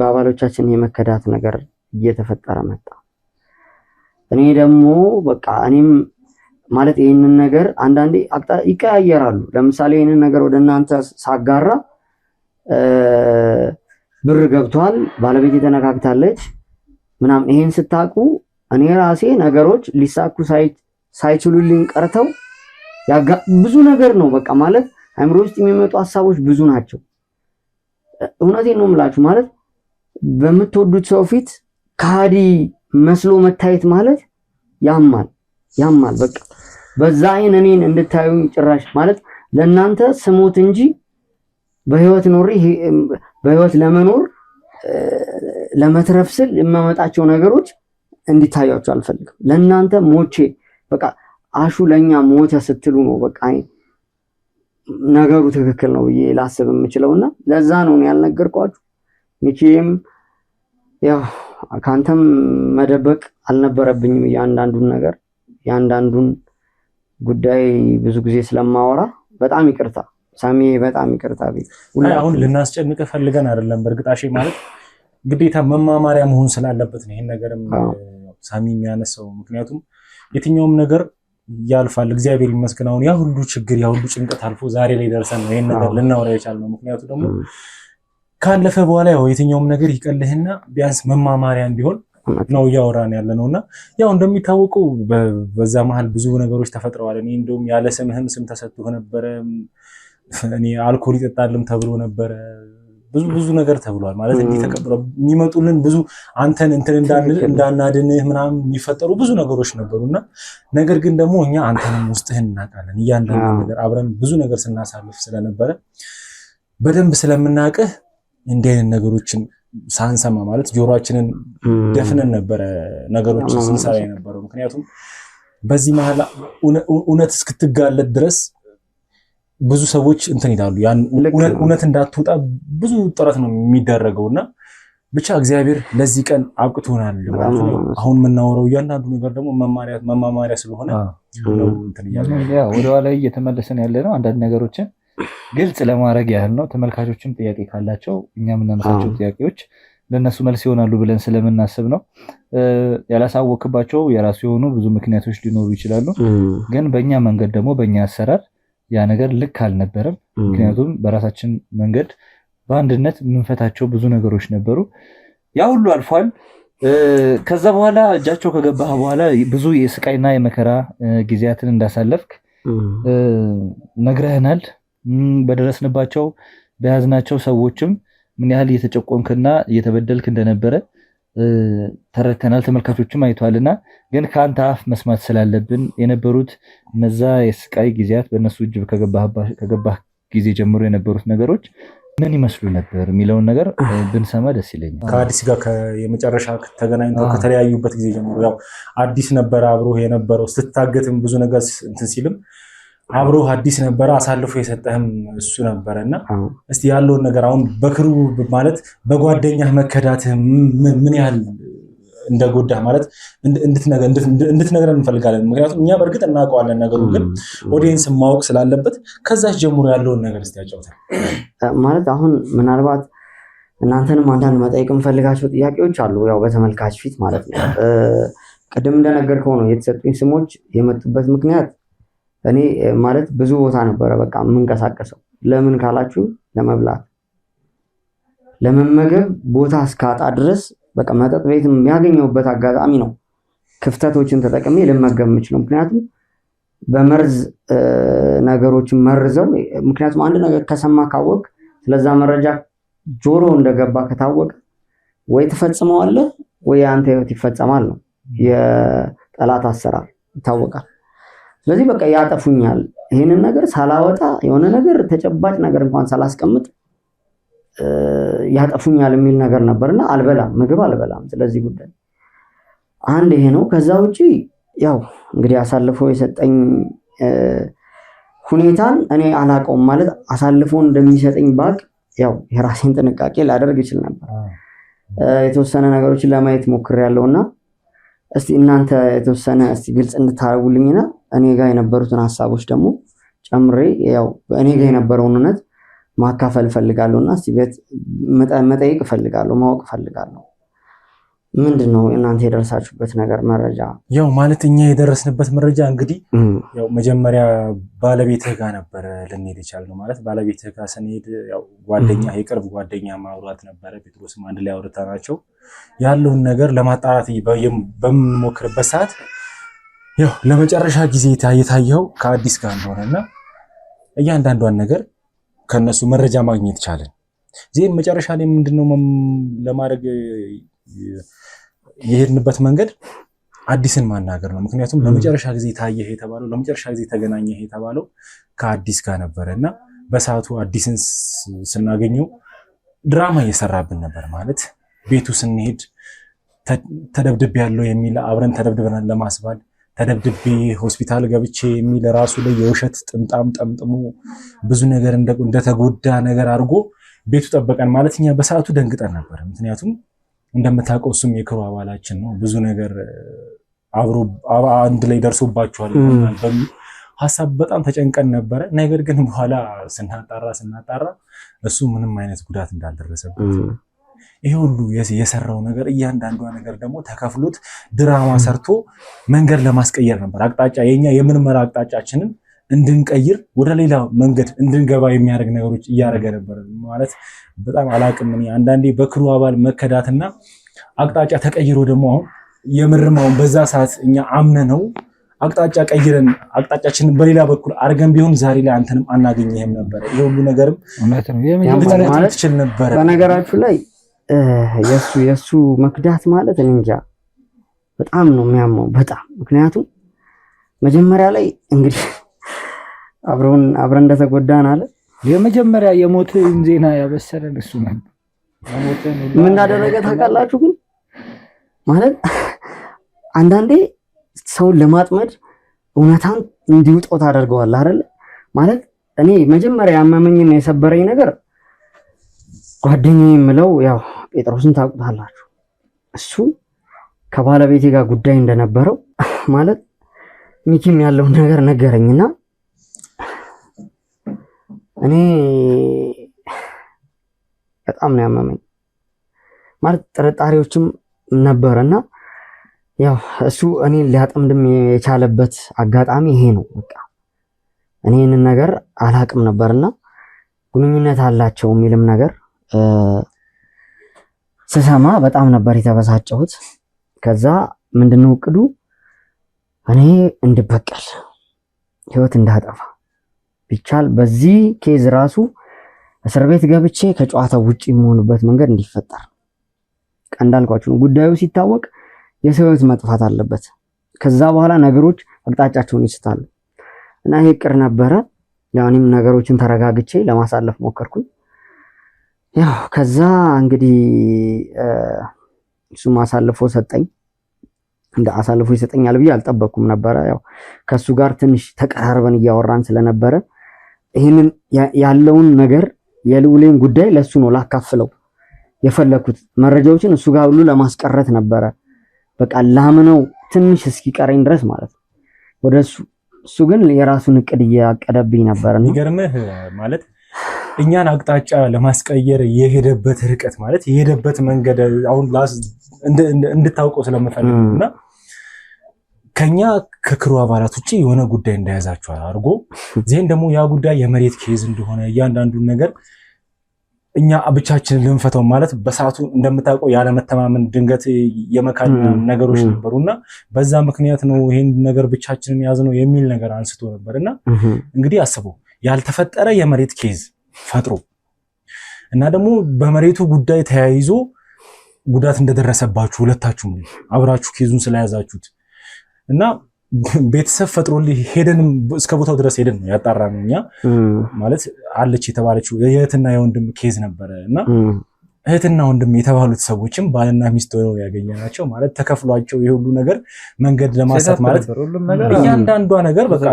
በአባሎቻችን የመከዳት ነገር እየተፈጠረ መጣ። እኔ ደግሞ በቃ እኔም ማለት ይሄንን ነገር አንዳንዴ ይቀያየራሉ። ለምሳሌ ይሄንን ነገር ወደ እናንተ ሳጋራ ብር ገብቷል፣ ባለቤት ተነካክታለች ምናምን ይሄን ስታቁ እኔ ራሴ ነገሮች ሊሳኩ ሳይችሉልኝ ቀርተው ብዙ ነገር ነው በቃ ማለት አእምሮ ውስጥ የሚመጡ ሀሳቦች ብዙ ናቸው። እውነቴን ነው የምላችሁ ማለት በምትወዱት ሰው ፊት ካዲ መስሎ መታየት ማለት ያማል በቃ በዛ አይን እኔን እንድታዩኝ ጭራሽ ማለት ለእናንተ ስሞት እንጂ በህይወት ለመኖር ለመትረፍ ስል የማመጣቸው ነገሮች እንዲታያችሁ አልፈልግም። ለእናንተ ሞቼ በቃ አሹ ለኛ ሞተ ስትሉ ነው በቃ ነገሩ ትክክል ነው ብዬ ላስብ የምችለውና ለዛ ነው ያልነገርኳችሁ። ሚኪም ያው ካንተም መደበቅ አልነበረብኝም ያንዳንዱን ጉዳይ ብዙ ጊዜ ስለማወራ በጣም ይቅርታ ሳሚ፣ በጣም ይቅርታ። አሁን ልናስጨንቅ ፈልገን አይደለም። በእርግጣሽ ማለት ግዴታ መማማሪያ መሆን ስላለበት ነው ይሄን ነገርም ሳሚ የሚያነሳው። ምክንያቱም የትኛውም ነገር ያልፋል። እግዚአብሔር ይመስገን አሁን ያ ሁሉ ችግር ያ ሁሉ ጭንቀት አልፎ ዛሬ ላይ ደርሰን ነው ይሄን ነገር ልናወራ የቻልነው። ምክንያቱ ደግሞ ካለፈ በኋላ ያው የትኛውም ነገር ይቀልህና ቢያንስ መማማሪያ እንዲሆን ነው እያወራን ያለነውና ያው እንደሚታወቀው በዛ መሃል ብዙ ነገሮች ተፈጥረዋል። እኔ እንደውም ያለ ስምህም ስም ተሰጥቶ ነበረ። እኔ አልኮል ይጠጣልም ተብሎ ነበረ። ብዙ ነገር ተብሏል። ማለት እንዲህ ተቀብለው የሚመጡልን ብዙ አንተን እንትን እንዳናድንህ ምናምን የሚፈጠሩ ብዙ ነገሮች ነበሩና ነገር ግን ደግሞ እኛ አንተንም ውስጥህን እናውቃለን። እያንዳንዱ ነገር አብረን ብዙ ነገር ስናሳልፍ ስለነበረ በደንብ ስለምናውቅህ እንዲህ አይነት ነገሮችን ሳንሰማ ማለት ጆሮአችንን ደፍነን ነበረ ነገሮችን ስንሰራ የነበረው። ምክንያቱም በዚህ መሀል እውነት እስክትጋለጥ ድረስ ብዙ ሰዎች እንትን ይላሉ። ያን እውነት እንዳትወጣ ብዙ ጥረት ነው የሚደረገውና ብቻ እግዚአብሔር ለዚህ ቀን አብቅቶናል ማለት ነው። አሁን የምናወራው እያንዳንዱ ነገር ደግሞ መማማሪያ ስለሆነ ነው እንትን ያው ወደ ኋላ እየተመለሰን ያለ ነው። አንዳንድ ነገሮችን ግልጽ ለማድረግ ያህል ነው። ተመልካቾችም ጥያቄ ካላቸው እኛ የምናነሳቸው ጥያቄዎች ለነሱ መልስ ይሆናሉ ብለን ስለምናስብ ነው። ያላሳወቅባቸው የራሱ የሆኑ ብዙ ምክንያቶች ሊኖሩ ይችላሉ። ግን በእኛ መንገድ ደግሞ በእኛ አሰራር ያ ነገር ልክ አልነበረም። ምክንያቱም በራሳችን መንገድ በአንድነት የምንፈታቸው ብዙ ነገሮች ነበሩ። ያ ሁሉ አልፏል። ከዛ በኋላ እጃቸው ከገባህ በኋላ ብዙ የስቃይና የመከራ ጊዜያትን እንዳሳለፍክ ነግረህናል። በደረስንባቸው በያዝናቸው ሰዎችም ምን ያህል እየተጨቆንክና እየተበደልክ እንደነበረ ተረድተናል። ተመልካቾችም አይቷልና ግን ከአንተ አፍ መስማት ስላለብን የነበሩት እነዛ የስቃይ ጊዜያት በእነሱ እጅ ከገባህ ጊዜ ጀምሮ የነበሩት ነገሮች ምን ይመስሉ ነበር የሚለውን ነገር ብንሰማ ደስ ይለኛል። ከአዲስ ጋር የመጨረሻ ተገናኝተው ከተለያዩበት ጊዜ ጀምሮ ያው አዲስ ነበረ አብሮ የነበረው ስትታገትም ብዙ ነገር እንትን ሲልም አብሮ አዲስ ነበረ አሳልፎ የሰጠህም እሱ ነበረና እስቲ ያለውን ነገር አሁን በክሩ ማለት በጓደኛህ መከዳትህ ምን ያህል እንደጎዳ ማለት እንድትነግረን እንፈልጋለን። ምክንያቱም እኛ በእርግጥ እናውቀዋለን ነገሩ፣ ግን ኦዲየንስ ማወቅ ስላለበት ከዛች ጀምሮ ያለውን ነገር እስቲ ያጫውተን። ማለት አሁን ምናልባት እናንተንም አንዳንድ መጠየቅ የምፈልጋቸው ጥያቄዎች አሉ፣ ያው በተመልካች ፊት ማለት ነው። ቅድም እንደነገርከው ነው የተሰጡኝ ስሞች የመጡበት ምክንያት እኔ ማለት ብዙ ቦታ ነበረ በቃ የምንቀሳቀሰው። ለምን ካላችሁ ለመብላት ለመመገብ ቦታ እስካጣ ድረስ በቃ መጠጥ ቤት የሚያገኘውበት አጋጣሚ ነው ክፍተቶችን ተጠቅሜ ልመገብ የምችለው። ምክንያቱም በመርዝ ነገሮችን መርዘው፣ ምክንያቱም አንድ ነገር ከሰማ ካወቅ ስለዛ መረጃ ጆሮ እንደገባ ከታወቀ ወይ ትፈጽመዋለህ ወይ አንተ ህይወት ይፈጸማል ነው የጠላት አሰራር ይታወቃል። ስለዚህ በቃ ያጠፉኛል። ይሄንን ነገር ሳላወጣ የሆነ ነገር ተጨባጭ ነገር እንኳን ሳላስቀምጥ ያጠፉኛል የሚል ነገር ነበርና አልበላም፣ ምግብ አልበላም። ስለዚህ ጉዳይ አንድ ይሄ ነው። ከዛ ውጪ ያው እንግዲህ አሳልፎ የሰጠኝ ሁኔታን እኔ አላውቀውም። ማለት አሳልፎ እንደሚሰጠኝ ባቅ ያው የራሴን ጥንቃቄ ላደርግ ይችል ነበር። የተወሰነ ነገሮችን ለማየት ሞክሬያለሁና እስቲ እናንተ የተወሰነ እስቲ ግልጽ እንድታረጉልኝና እኔ ጋር የነበሩትን ሀሳቦች ደግሞ ጨምሬ ያው እኔ ጋር የነበረውን እውነት ማካፈል ፈልጋለሁና እስቲ መጠየቅ ፈልጋለሁ፣ ማወቅ ፈልጋለሁ። ምንድነው እናንተ የደረሳችሁበት ነገር መረጃ? ያው ማለት እኛ የደረስንበት መረጃ እንግዲህ ያው መጀመሪያ ባለቤትህ ጋር ነበር ልንሄድ የቻልነው። ማለት ባለቤትህ ጋር ስንሄድ ያው ጓደኛ የቅርብ ጓደኛ ማውራት ነበረ። ጴጥሮስም አንድ ላይ አውርተናቸው ያለውን ነገር ለማጣራት በምንሞክርበት ሰዓት ያው ለመጨረሻ ጊዜ የታየው ከአዲስ ጋር እንደሆነና እያንዳንዷን ነገር ከነሱ መረጃ ማግኘት ቻለን። ዜን መጨረሻ ላይ ምንድነው ለማድረግ የሄድንበት መንገድ አዲስን ማናገር ነው። ምክንያቱም ለመጨረሻ ጊዜ ታየህ የተባለው ለመጨረሻ ጊዜ ተገናኘህ የተባለው ከአዲስ ጋር ነበረና በሰዓቱ አዲስን ስናገኘው ድራማ እየሰራብን ነበር። ማለት ቤቱ ስንሄድ ተደብድቤ ያለው የሚል አብረን ተደብድበናል ለማስባል ተደብድቤ ሆስፒታል ገብቼ የሚል ራሱ ላይ የውሸት ጥምጣም ጠምጥሞ ብዙ ነገር እንደተጎዳ ነገር አድርጎ ቤቱ ጠበቀን። ማለት እኛ በሰዓቱ ደንግጠን ነበር። ምክንያቱም እንደምታውቀው እሱም የክሩ አባላችን ነው። ብዙ ነገር አብሮ አንድ ላይ ደርሶባቸዋል በሚል ሀሳብ በጣም ተጨንቀን ነበረ። ነገር ግን በኋላ ስናጣራ እሱ ምንም አይነት ጉዳት እንዳልደረሰበት ይሄ ሁሉ የሰራው ነገር እያንዳንዷ ነገር ደግሞ ተከፍሎት ድራማ ሰርቶ መንገድ ለማስቀየር ነበር። አቅጣጫ የኛ የምርመራ አቅጣጫችንን እንድንቀይር ወደ ሌላ መንገድ እንድንገባ የሚያደርግ ነገሮች እያደረገ ነበር ማለት በጣም አላቅም። አንዳንዴ በክሩ አባል መከዳትና አቅጣጫ ተቀይሮ ደግሞ አሁን የምርማውን በዛ ሰዓት እኛ አምነነው አቅጣጫ ቀይረን አቅጣጫችንን በሌላ በኩል አድርገን ቢሆን ዛሬ ላይ አንተንም አናገኘህም ነበር። ይሄ ሁሉ ነገርም ማለት ትችል ነበር። በነገራችሁ ላይ የሱ መክዳት ማለት እኔ እንጃ በጣም ነው የሚያመው በጣም ምክንያቱም መጀመሪያ ላይ እንግዲህ አብረን እንደተጎዳን አለ የመጀመሪያ የሞትን ዜና ያበሰረን እሱ ነበር። ምን እንዳደረገ ታውቃላችሁ? ግን ማለት አንዳንዴ ሰውን ለማጥመድ እውነታን እንዲውጣው ታደርገዋለህ አይደል? ማለት እኔ መጀመሪያ ያመመኝና የሰበረኝ ነገር ጓደኛዬ የምለው ያው ጴጥሮስን ታውቁታላችሁ። እሱ ከባለቤቴ ጋር ጉዳይ እንደነበረው ማለት ሚኪም ያለውን ነገር ነገረኝና እኔ በጣም ነው ያመመኝ። ማለት ጥርጣሬዎችም ነበርና ያው እሱ እኔን ሊያጠምድም የቻለበት አጋጣሚ ይሄ ነው። በቃ እኔ ይህንን ነገር አላቅም ነበርና ግንኙነት አላቸው የሚልም ነገር ስሰማ በጣም ነበር የተበሳጨሁት። ከዛ ምንድነው እቅዱ እኔ እንድበቀል ህይወት እንዳጠፋ ቢቻል በዚህ ኬዝ ራሱ እስር ቤት ገብቼ ከጨዋታው ውጪ የምሆንበት መንገድ እንዲፈጠር እንዳልኳችሁ ነው። ጉዳዩ ሲታወቅ የሰው ህይወት መጥፋት አለበት። ከዛ በኋላ ነገሮች አቅጣጫቸውን ይስታሉ እና ይሄ እቅድ ነበረ። ያው እኔም ነገሮችን ተረጋግቼ ለማሳለፍ ሞከርኩኝ። ያው ከዛ እንግዲህ እሱም አሳልፎ ሰጠኝ። እንደ አሳልፎ ይሰጠኛል ብዬ አልጠበቅኩም ነበረ። ያው ከሱ ጋር ትንሽ ተቀራርበን እያወራን ስለነበረ ይሄንን ያለውን ነገር የልዑሌን ጉዳይ ለሱ ነው ላካፍለው የፈለኩት። መረጃዎችን እሱ ጋር ሁሉ ለማስቀረት ነበረ። በቃ ላምነው ትንሽ እስኪቀረኝ ድረስ ማለት ነው ወደሱ። እሱ ግን የራሱን እቅድ እያቀደብኝ ነበር። የሚገርምህ ማለት እኛን አቅጣጫ ለማስቀየር የሄደበት ርቀት ማለት የሄደበት መንገድ አሁን እንድታውቀው ስለምፈልግና ከኛ ከክሩ አባላት ውጪ የሆነ ጉዳይ እንደያዛችሁ አድርጎ ዜን ደግሞ ያ ጉዳይ የመሬት ኬዝ እንደሆነ እያንዳንዱን ነገር እኛ ብቻችንን ልንፈተው ማለት በሰዓቱ እንደምታውቀው ያለመተማመን ድንገት የመካድ ነገሮች ነበሩና በዛ ምክንያት ነው ይሄን ነገር ብቻችንን ያዝነው የሚል ነገር አንስቶ ነበርና እንግዲህ አስበው ያልተፈጠረ የመሬት ኬዝ ፈጥሮ እና ደግሞ በመሬቱ ጉዳይ ተያይዞ ጉዳት እንደደረሰባችሁ ሁለታችሁም አብራችሁ ኬዙን ስለያዛችሁት እና ቤተሰብ ፈጥሮልህ ሄደንም እስከ ቦታው ድረስ ሄደን ነው ያጣራነው። እኛ ማለት አለች የተባለችው የእህትና የወንድም ኬዝ ነበረ እና እህትና ወንድም የተባሉት ሰዎችም ባልና ሚስት ሆነው ያገኘናቸው ማለት ተከፍሏቸው የሁሉ ነገር መንገድ ለማሳት ማለት እያንዳንዷ ነገር በቃ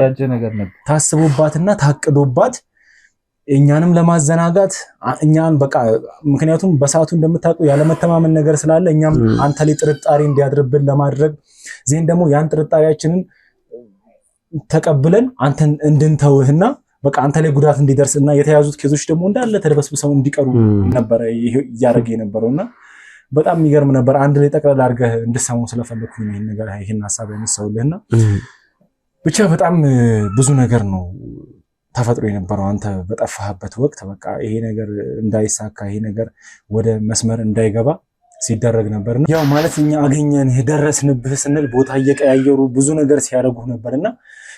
ታስቦባትና ታቅዶባት እኛንም ለማዘናጋት እኛን በቃ ምክንያቱም በሰዓቱ እንደምታውቀው ያለመተማመን ነገር ስላለ እኛም አንተ ላይ ጥርጣሬ እንዲያድርብን ለማድረግ ዜን ደግሞ ያን ጥርጣሬያችንን ተቀብለን አንተን እንድንተውህና በቃ አንተ ላይ ጉዳት እንዲደርስና የተያዙት ኬዞች ደግሞ እንዳለ ተደበስብሰው እንዲቀሩ ነበር እያደረገ የነበረውና በጣም የሚገርም ነበር። አንድ ላይ ጠቅላላ አድርገህ እንድሰማው ስለፈለኩኝ ይሄን ነገር ይሄን ሐሳብ ያነሳውልህና ብቻ በጣም ብዙ ነገር ነው ተፈጥሮ የነበረው አንተ በጠፋህበት ወቅት በቃ ይሄ ነገር እንዳይሳካ ይሄ ነገር ወደ መስመር እንዳይገባ ሲደረግ ነበርና ያው ማለት እኛ አገኘን ደረስንብህ ስንል ቦታ እየቀያየሩ ብዙ ነገር ሲያደርጉ ነበርና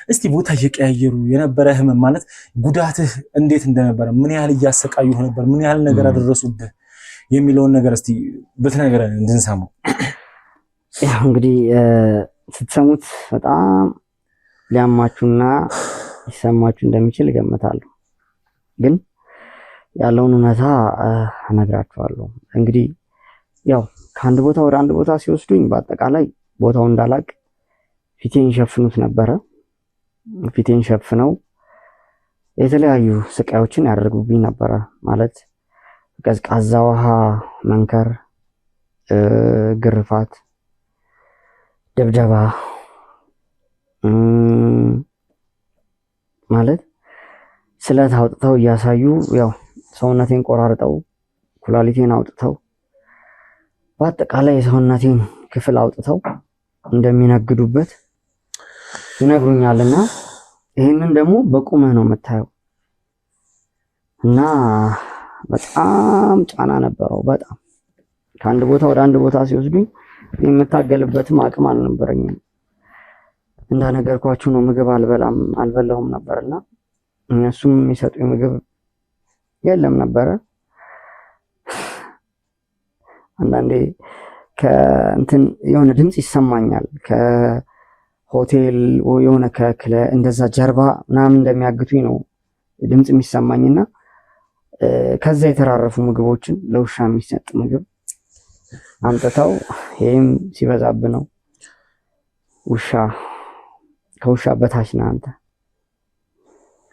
እስቲ ቦታ እየቀያየሩ የነበረ ህመም ማለት ጉዳትህ እንዴት እንደነበረ ምን ያህል እያሰቃዩህ ነበር ምን ያህል ነገር አደረሱብህ የሚለውን ነገር እስቲ ብትነግረን እንድንሰማው። ያው እንግዲህ ስትሰሙት በጣም ሊያማችሁና ይሰማችሁ እንደሚችል እገምታለሁ። ግን ያለውን እውነታ እነግራችኋለሁ። እንግዲህ ያው ከአንድ ቦታ ወደ አንድ ቦታ ሲወስዱኝ በአጠቃላይ ቦታው እንዳላቅ ፊቴን ሸፍኑት ነበረ። ፊቴን ሸፍነው የተለያዩ ስቃዮችን ያደርጉብኝ ነበረ። ማለት ቀዝቃዛ ውሃ መንከር፣ ግርፋት፣ ድብደባ ማለት ስለት አውጥተው እያሳዩ ያው ሰውነቴን ቆራርጠው ኩላሊቴን አውጥተው በአጠቃላይ የሰውነቴን ክፍል አውጥተው እንደሚነግዱበት ይነግሩኛልና ይህንን ደግሞ በቁመህ ነው የምታየው እና በጣም ጫና ነበረው። በጣም ከአንድ ቦታ ወደ አንድ ቦታ ሲወስዱኝ የምታገልበትም አቅም አልነበረኝም። እንዳነገርኳችሁ ነው ምግብ አልበላሁም ነበርና እነሱም የሚሰጡኝ ምግብ የለም ነበረ። አንዳንዴ ከእንትን የሆነ ድምፅ ይሰማኛል ከሆቴል የሆነ ከክለ እንደዛ ጀርባ ምናምን እንደሚያግቱኝ ነው ድምፅ የሚሰማኝና ከዛ የተራረፉ ምግቦችን ለውሻ የሚሰጥ ምግብ አምጥተው ይሄም ሲበዛብ ነው ውሻ ከውሻ በታች ነህ አንተ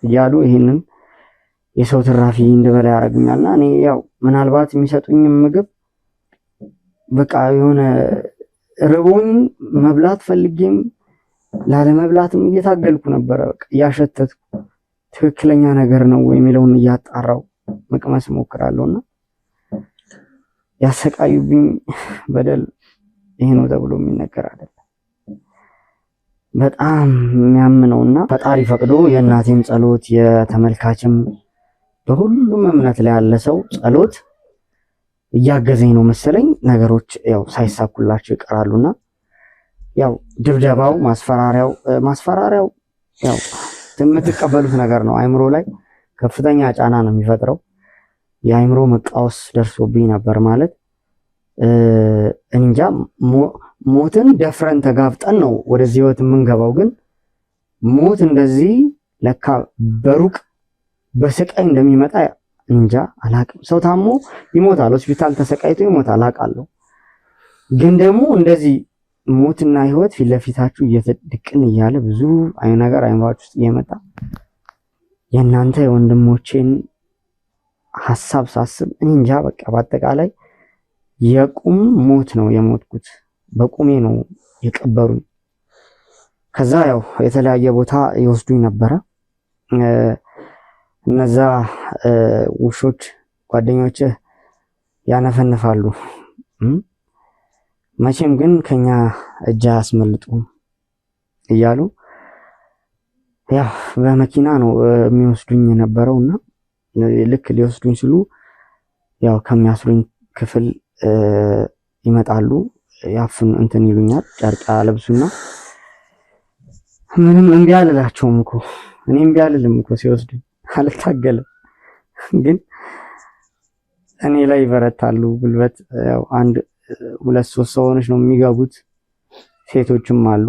እያሉ ይሄንን የሰው ትራፊ እንደበላ ያደርጉኛልና እኔ ያው ምናልባት የሚሰጡኝ ምግብ በቃ የሆነ ርቦኝ መብላት ፈልጌም ላለመብላትም እየታገልኩ ነበረ። በቃ እያሸተትኩ ትክክለኛ ነገር ነው ወይ የሚለውን እያጣራው መቅመስ ሞክራለሁና ያሰቃዩብኝ በደል ይሄ ነው ተብሎ የሚነገር አይደለም። በጣም የሚያምነውና ፈጣሪ ፈቅዶ የእናቴም ጸሎት የተመልካችም በሁሉም እምነት ላይ ያለ ሰው ጸሎት እያገዘኝ ነው መሰለኝ ነገሮች ያው ሳይሳኩላቸው ይቀራሉና ያው ድብደባው ማስፈራሪያው ያው የምትቀበሉት ነገር ነው። አይምሮ ላይ ከፍተኛ ጫና ነው የሚፈጥረው። የአይምሮ መቃወስ ደርሶብኝ ነበር ማለት እንጃ። ሞትን ደፍረን ተጋፍጠን ነው ወደዚህ ህይወት የምንገባው። ግን ሞት እንደዚህ ለካ በሩቅ በስቃይ እንደሚመጣ እንጃ አላቅም። ሰው ታሞ ይሞታል፣ ሆስፒታል ተሰቃይቶ ይሞታል አውቃለሁ። ግን ደግሞ እንደዚህ ሞትና ህይወት ፊት ለፊታችሁ እየተድቅን እያለ ብዙ ነገር አይምሯችሁ ውስጥ እየመጣ የእናንተ የወንድሞቼን ሐሳብ ሳስብ እንጃ በቃ በአጠቃላይ የቁም ሞት ነው የሞትኩት። በቁሜ ነው የቀበሩኝ። ከዛ ያው የተለያየ ቦታ ይወስዱኝ ነበረ። እነዛ ውሾች ጓደኞች ያነፈንፋሉ፣ መቼም ግን ከኛ እጅ አያስመልጡም እያሉ ያው በመኪና ነው የሚወስዱኝ የነበረውና ልክ ሊወስዱኝ ሲሉ ያው ከሚያስሩኝ ክፍል ይመጣሉ። ያፍን እንትን ይሉኛል፣ ጨርቃ ለብሱና ምንም እምቢ አልላቸውም እኮ እኔ እምቢ አልልም እኮ ሲወስዱኝ አልታገልም። ግን እኔ ላይ ይበረታሉ ጉልበት። ያው አንድ ሁለት ሶስት ሰው ሆነሽ ነው የሚገቡት። ሴቶችም አሉ፣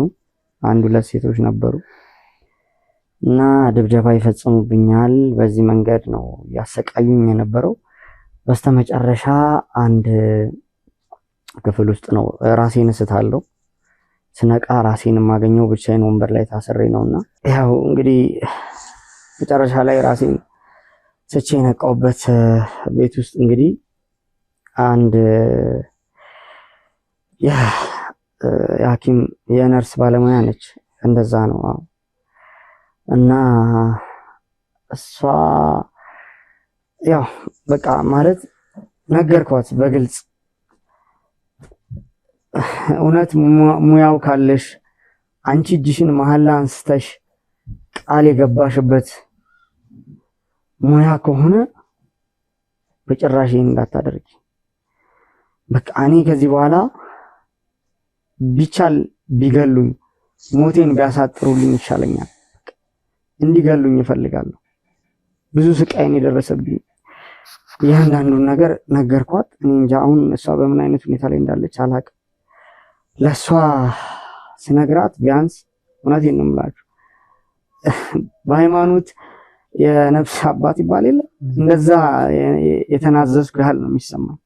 አንድ ሁለት ሴቶች ነበሩ እና ድብደባ ይፈጽሙብኛል። በዚህ መንገድ ነው ያሰቃዩኝ የነበረው። በስተመጨረሻ አንድ ክፍል ውስጥ ነው ራሴን እስታለሁ። ስነቃ ራሴን የማገኘው ብቻዬን ወንበር ላይ ታስሬ ነውና ያው እንግዲህ መጨረሻ ላይ ራሴን ስቼ የነቃውበት ቤት ውስጥ እንግዲህ አንድ የሐኪም የነርስ ባለሙያ ነች። እንደዛ ነው እና እሷ ያው በቃ ማለት ነገርኳት በግልጽ እውነት ሙያው ካለሽ አንቺ እጅሽን መሐላ አንስተሽ ቃል የገባሽበት ሙያ ከሆነ በጭራሽ እንዳታደርጊ። በቃ እኔ ከዚህ በኋላ ቢቻል ቢገሉኝ ሞቴን ቢያሳጥሩልኝ ይሻለኛል። እንዲገሉኝ እፈልጋለሁ። ብዙ ስቃይን የደረሰብኝ እያንዳንዱን ነገር ነገርኳት። እኔ እንጃ አሁን እሷ በምን አይነት ሁኔታ ላይ እንዳለች አላቅም። ለእሷ ስነግራት ቢያንስ እውነቴን ነው የምላችሁ በሃይማኖት የነፍስ አባት ይባል የለ እንደዛ የተናዘዝኩ ያህል ነው የሚሰማኝ።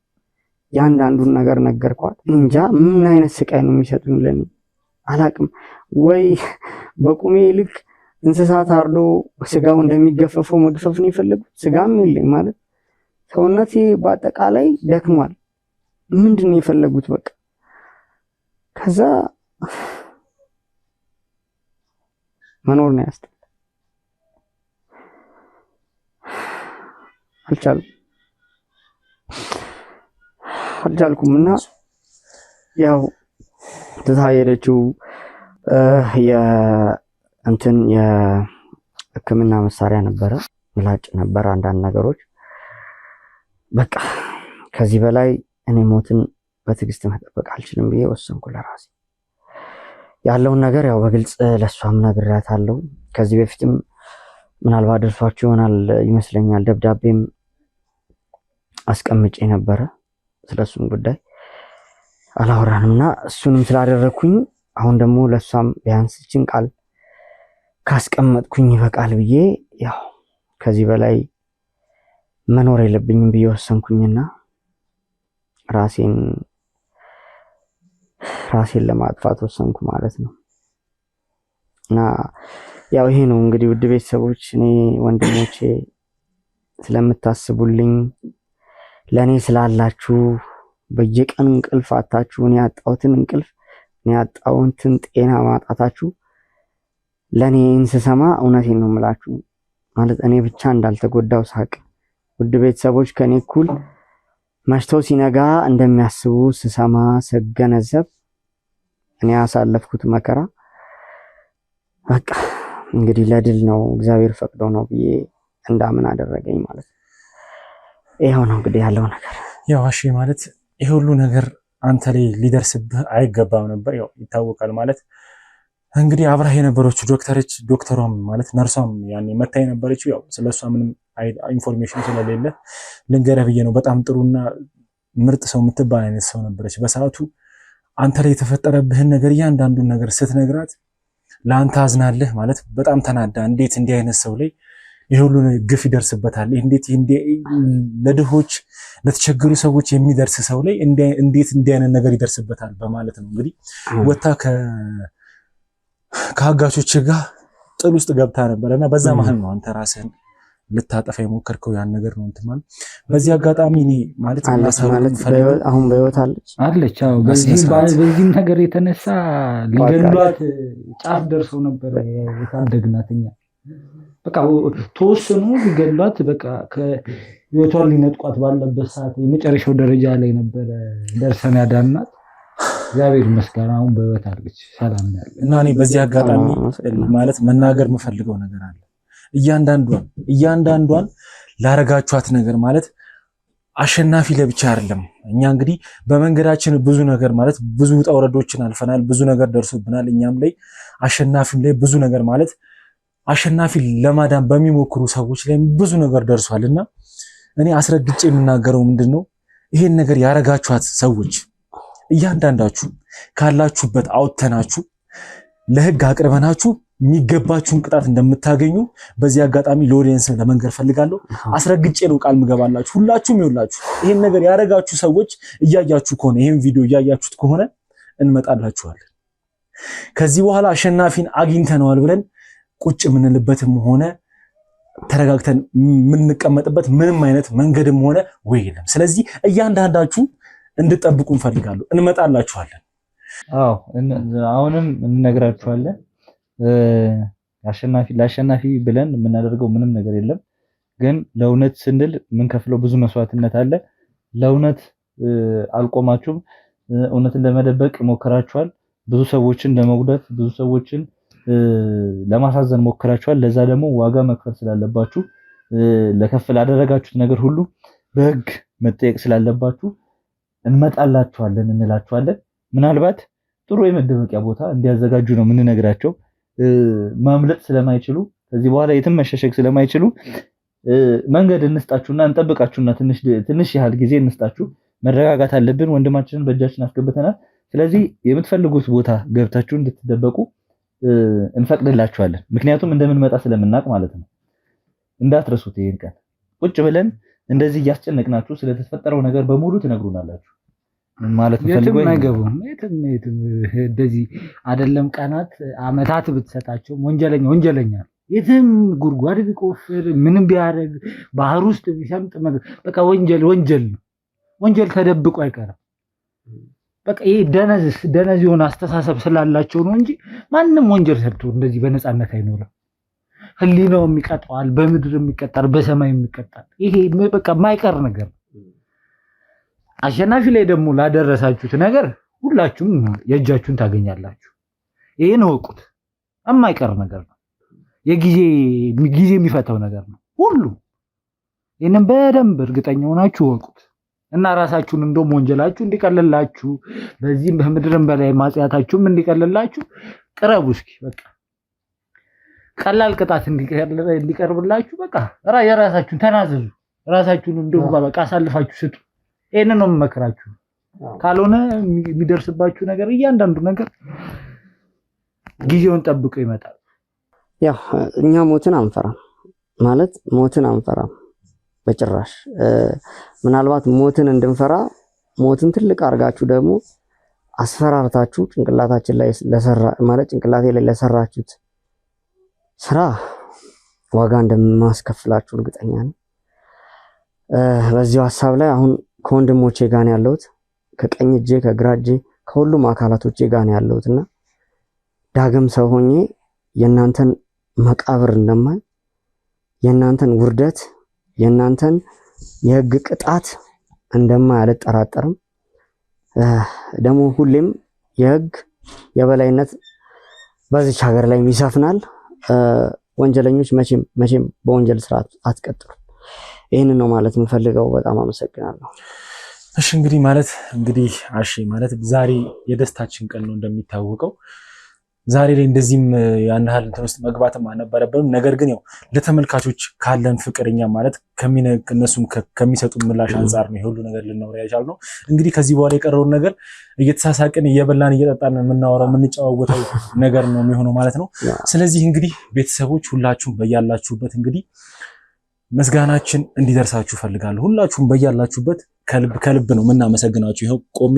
ያንዳንዱን ነገር ነገርኳት። እንጃ ምን አይነት ስቃይ ነው የሚሰጡኝ ለኔ አላቅም። ወይ በቁሜ ልክ እንስሳት አርዶ ስጋው እንደሚገፈፈው መግፈፍ ነው የፈለጉት። ስጋም የለኝ ማለት ሰውነቴ በአጠቃላይ ደክሟል። ምንድን ነው የፈለጉት? በቃ ከዛ መኖር ነው ያስጠላኝ። አልቻልኩም እና ያው ትታ ሄደችው የሕክምና መሳሪያ ነበረ፣ ምላጭ ነበረ፣ አንዳንድ ነገሮች። በቃ ከዚህ በላይ እኔ ሞትን በትዕግስት መጠበቅ አልችልም ብዬ ወሰንኩ ለራሴ። ያለውን ነገር ያው በግልጽ ለሷም ነግሬያታለሁ። ከዚህ በፊትም ምናልባት ደርሷችሁ ይሆናል ይመስለኛል፣ ደብዳቤም አስቀምጬ ነበረ። ስለሱም ጉዳይ አላወራንምና እሱንም ስላደረኩኝ አሁን ደግሞ ለሷም ቢያንስ እችን ቃል ካስቀመጥኩኝ ይበቃል ብዬ ያው ከዚህ በላይ መኖር የለብኝም ብዬ ወሰንኩኝና ራሴን ለማጥፋት ወሰንኩ ማለት ነው። እና ያው ይሄ ነው እንግዲህ ውድ ቤተሰቦች፣ እኔ ወንድሞቼ ስለምታስቡልኝ፣ ለእኔ ስላላችሁ፣ በየቀኑ እንቅልፍ አጣችሁ እኔ ያጣሁትን እንቅልፍ እኔ ያጣሁትን ጤና ማጣታችሁ ለእኔ ስሰማ እውነቴን ነው የምላችሁ ማለት እኔ ብቻ እንዳልተጎዳው ሳቅ ውድ ቤተሰቦች ከኔ እኩል መሽተው ሲነጋ እንደሚያስቡ ስሰማ ስገነዘብ እኔ ያሳለፍኩት መከራ በቃ እንግዲህ ለድል ነው እግዚአብሔር ፈቅዶ ነው ብዬ እንዳምን አደረገኝ ማለት ነው። ይሄው ነው እንግዲህ ያለው ነገር። ያው እሺ ማለት ይሄ ሁሉ ነገር አንተ ላይ ሊደርስብህ አይገባም ነበር። ያው ይታወቃል ማለት እንግዲህ አብራህ የነበረችው ዶክተሯም ማለት ነርሷም ያኔ መታ የነበረችው ያው ስለሷ ምንም ኢንፎርሜሽን ስለሌለ ልንገረህ ብዬ ነው። በጣም ጥሩና ምርጥ ሰው የምትባል አይነት ሰው ነበረች። በሰዓቱ አንተ ላይ የተፈጠረብህን ነገር እያንዳንዱን ነገር ስትነግራት ለአንተ አዝናለህ ማለት በጣም ተናዳ፣ እንዴት እንዲህ አይነት ሰው ላይ ይሄ ሁሉ ግፍ ይደርስበታል፣ እንዴት ለድሆች ለተቸገሩ ሰዎች የሚደርስ ሰው ላይ እንዴት እንዲህ አይነት ነገር ይደርስበታል በማለት ነው እንግዲህ ወታ ከአጋቾች ጋር ጥል ውስጥ ገብታ ነበርና በዛ መሀል ነው አንተ ራስህን ልታጠፋ የሞከርከው። ያን ነገር ነው እንትን ማለት በዚህ አጋጣሚ እኔ ማለት አሁን በህይወት አለች። አዎ በዚህም ነገር የተነሳ ሊገሏት ጫፍ ደርሰው ነበር የታደግናትኛ በቃ ተወሰኑ ሊገሏት በቃ ከህይወቷን ሊነጥቋት ባለበት ሰዓት የመጨረሻው ደረጃ ላይ ነበር ደርሰን ያዳናት። እግዚአብሔር ይመስገን አሁን በህይወት አለች፣ ሰላም ያለ እና እኔ በዚህ አጋጣሚ ማለት መናገር የምፈልገው ነገር አለ። እያንዳንዷን ላረጋችኋት ነገር ማለት አሸናፊ ለብቻ አይደለም። እኛ እንግዲህ በመንገዳችን ብዙ ነገር ማለት ብዙ ውጣ ውረዶችን አልፈናል፣ ብዙ ነገር ደርሶብናል። እኛም ላይ አሸናፊም ላይ ብዙ ነገር ማለት አሸናፊ ለማዳን በሚሞክሩ ሰዎች ላይ ብዙ ነገር ደርሷልና እኔ አስረግጬ የምናገረው ምንድነው ይሄን ነገር ያረጋችኋት ሰዎች እያንዳንዳችሁ ካላችሁበት አውጥተናችሁ ለህግ አቅርበናችሁ የሚገባችሁን ቅጣት እንደምታገኙ በዚህ አጋጣሚ ለኦዲየንስ ለመንገር ፈልጋለሁ። አስረግጬ ነው ቃል ምገባላችሁ። ሁላችሁም ይውላችሁ ይሄን ነገር ያረጋችሁ ሰዎች እያያችሁ ከሆነ ይሄን ቪዲዮ እያያችሁት ከሆነ እንመጣላችኋለን። ከዚህ በኋላ አሸናፊን አግኝተነዋል ብለን ቁጭ የምንልበትም ሆነ ተረጋግተን የምንቀመጥበት ምንም አይነት መንገድም ሆነ ወይ የለም። ስለዚህ እያንዳንዳችሁ እንድጠብቁ እንፈልጋለሁ። እንመጣላችኋለን። አዎ አሁንም እንነግራችኋለን። ለአሸናፊ ብለን የምናደርገው ምንም ነገር የለም። ግን ለእውነት ስንል የምንከፍለው ብዙ መስዋዕትነት አለ። ለእውነት አልቆማችሁም። እውነትን ለመደበቅ ሞክራችኋል። ብዙ ሰዎችን ለመጉዳት፣ ብዙ ሰዎችን ለማሳዘን ሞክራችኋል። ለዛ ደግሞ ዋጋ መክፈል ስላለባችሁ ላደረጋችሁት ነገር ሁሉ በህግ መጠየቅ ስላለባችሁ እንመጣላችኋለን እንላችኋለን። ምናልባት ጥሩ የመደበቂያ ቦታ እንዲያዘጋጁ ነው የምንነግራቸው። ማምለጥ ስለማይችሉ ከዚህ በኋላ የትም መሸሸግ ስለማይችሉ መንገድ እንስጣችሁና እንጠብቃችሁና ትንሽ ያህል ጊዜ እንስጣችሁ። መረጋጋት አለብን። ወንድማችንን በእጃችን አስገብተናል። ስለዚህ የምትፈልጉት ቦታ ገብታችሁ እንድትደበቁ እንፈቅድላችኋለን። ምክንያቱም እንደምንመጣ ስለምናቅ ማለት ነው። እንዳትረሱት። ይሄን ቀን ቁጭ ብለን እንደዚህ እያስጨነቅናችሁ ስለተፈጠረው ነገር በሙሉ ትነግሩናላችሁ ማለት ነው። ፈልጎኝ አይገቡም። የትም እንደዚህ አይደለም። ቀናት አመታት ብትሰጣቸው ወንጀለኛ የትም ጉድጓድ ቢቆፍር ምንም ቢያደርግ ባህር ውስጥ ቢሰምጥ በቃ ወንጀል ነው። ወንጀል ተደብቆ አይቀርም። በቃ ይሄ ደነዝ የሆነ አስተሳሰብ ስላላቸው ነው እንጂ ማንም ወንጀል ሰርቶ እንደዚህ በነፃነት አይኖርም። ህሊናው የሚቀጣዋል፣ በምድር የሚቀጣል፣ በሰማይ የሚቀጣል። ይሄ በቃ የማይቀር ነገር ነው። አሸናፊ ላይ ደግሞ ላደረሳችሁት ነገር ሁላችሁም የእጃችሁን ታገኛላችሁ። ይሄን እወቁት። የማይቀር ነገር ነው። ጊዜ የሚፈታው ነገር ነው ሁሉ። ይሄንን በደንብ እርግጠኛ ሆናችሁ እወቁት እና ራሳችሁን እንደውም ወንጀላችሁ እንዲቀልላችሁ በዚህም በምድርም በላይ ማጽያታችሁም እንዲቀልላችሁ ቅረቡ። እስኪ በቃ ቀላል ቅጣት እንዲቀርብላችሁ በቃ የራሳችሁን ተናዘዙ። ራሳችሁን እንደውም በቃ አሳልፋችሁ ስጡ። ይሄንን ነው የምመክራችሁ። ካልሆነ የሚደርስባችሁ ነገር እያንዳንዱ ነገር ጊዜውን ጠብቆ ይመጣል። ያው እኛ ሞትን አንፈራም ማለት ሞትን አንፈራም በጭራሽ። ምናልባት ሞትን እንድንፈራ ሞትን ትልቅ አድርጋችሁ ደግሞ አስፈራርታችሁ ጭንቅላታችን ላይ ጭንቅላቴ ላይ ለሰራችሁት ስራ ዋጋ እንደማስከፍላችሁ እርግጠኛ ነኝ። በዚሁ ሐሳብ ላይ አሁን ከወንድሞቼ ጋር ነው ያለሁት፣ ከቀኝ እጄ ከግራ እጄ ከሁሉም አካላቶቼ ጋር ነው ያለሁትና ዳግም ሰው ሆኜ የእናንተን መቃብር እንደማይ የእናንተን ውርደት የእናንተን የህግ ቅጣት እንደማይ አልጠራጠርም። ደግሞ ሁሌም የህግ የበላይነት በዚች ሀገር ላይ ይሰፍናል። ወንጀለኞች መቼም በወንጀል ስርዓት አትቀጥሉም። ይህንን ነው ማለት የምፈልገው። በጣም አመሰግናለሁ። እሺ እንግዲህ አሺ ማለት ዛሬ የደስታችን ቀን ነው እንደሚታወቀው። ዛሬ ላይ እንደዚህም ያን ያህል እንትን ውስጥ መግባትም አልነበረብንም። ነገር ግን ያው ለተመልካቾች ካለን ፍቅርኛ ማለት እነሱም ከሚሰጡ ምላሽ አንጻር ነው ሁሉ ነገር ልናወራ የቻልነው። እንግዲህ ከዚህ በኋላ የቀረውን ነገር እየተሳሳቅን እየበላን እየጠጣን የምናወራው የምንጨዋወተው ነገር ነው የሚሆነው ማለት ነው። ስለዚህ እንግዲህ ቤተሰቦች ሁላችሁም በያላችሁበት እንግዲህ መስጋናችን እንዲደርሳችሁ ፈልጋለሁ። ሁላችሁም በያላችሁበት ከልብ ነው የምናመሰግናችሁ። ይሄው ቆሜ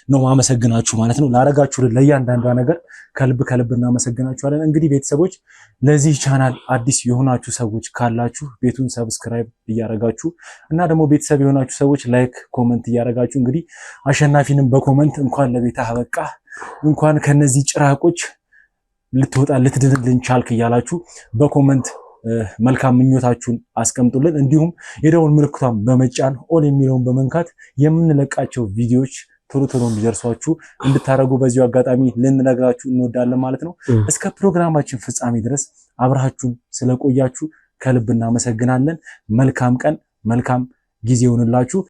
ነው ማመሰግናችሁ ማለት ነው። ላረጋችሁ ለእያንዳንዷ ነገር ከልብ እናመሰግናችኋለን። እንግዲህ ቤተሰቦች ለዚህ ቻናል አዲስ የሆናችሁ ሰዎች ካላችሁ ቤቱን ሰብስክራይብ እያረጋችሁ እና ደግሞ ቤተሰብ የሆናችሁ ሰዎች ላይክ ኮመንት እያረጋችሁ እንግዲህ አሸናፊንም በኮመንት እንኳን ለቤታ አበቃ እንኳን ከነዚህ ጭራቆች ልትወጣ ልትድንልን ቻልክ እያላችሁ በኮመንት መልካም ምኞታችሁን አስቀምጡልን። እንዲሁም የደወል ምልክቷን በመጫን ኦል የሚለውን በመንካት የምንለቃቸው ቪዲዮዎች ቶሎ እንዲደርሷችሁ እንድታረጉ በዚሁ አጋጣሚ ልንነግራችሁ እንወዳለን ማለት ነው። እስከ ፕሮግራማችን ፍጻሜ ድረስ አብራችሁን ስለቆያችሁ ከልብ እናመሰግናለን። መልካም ቀን መልካም ጊዜ ይሁንላችሁ።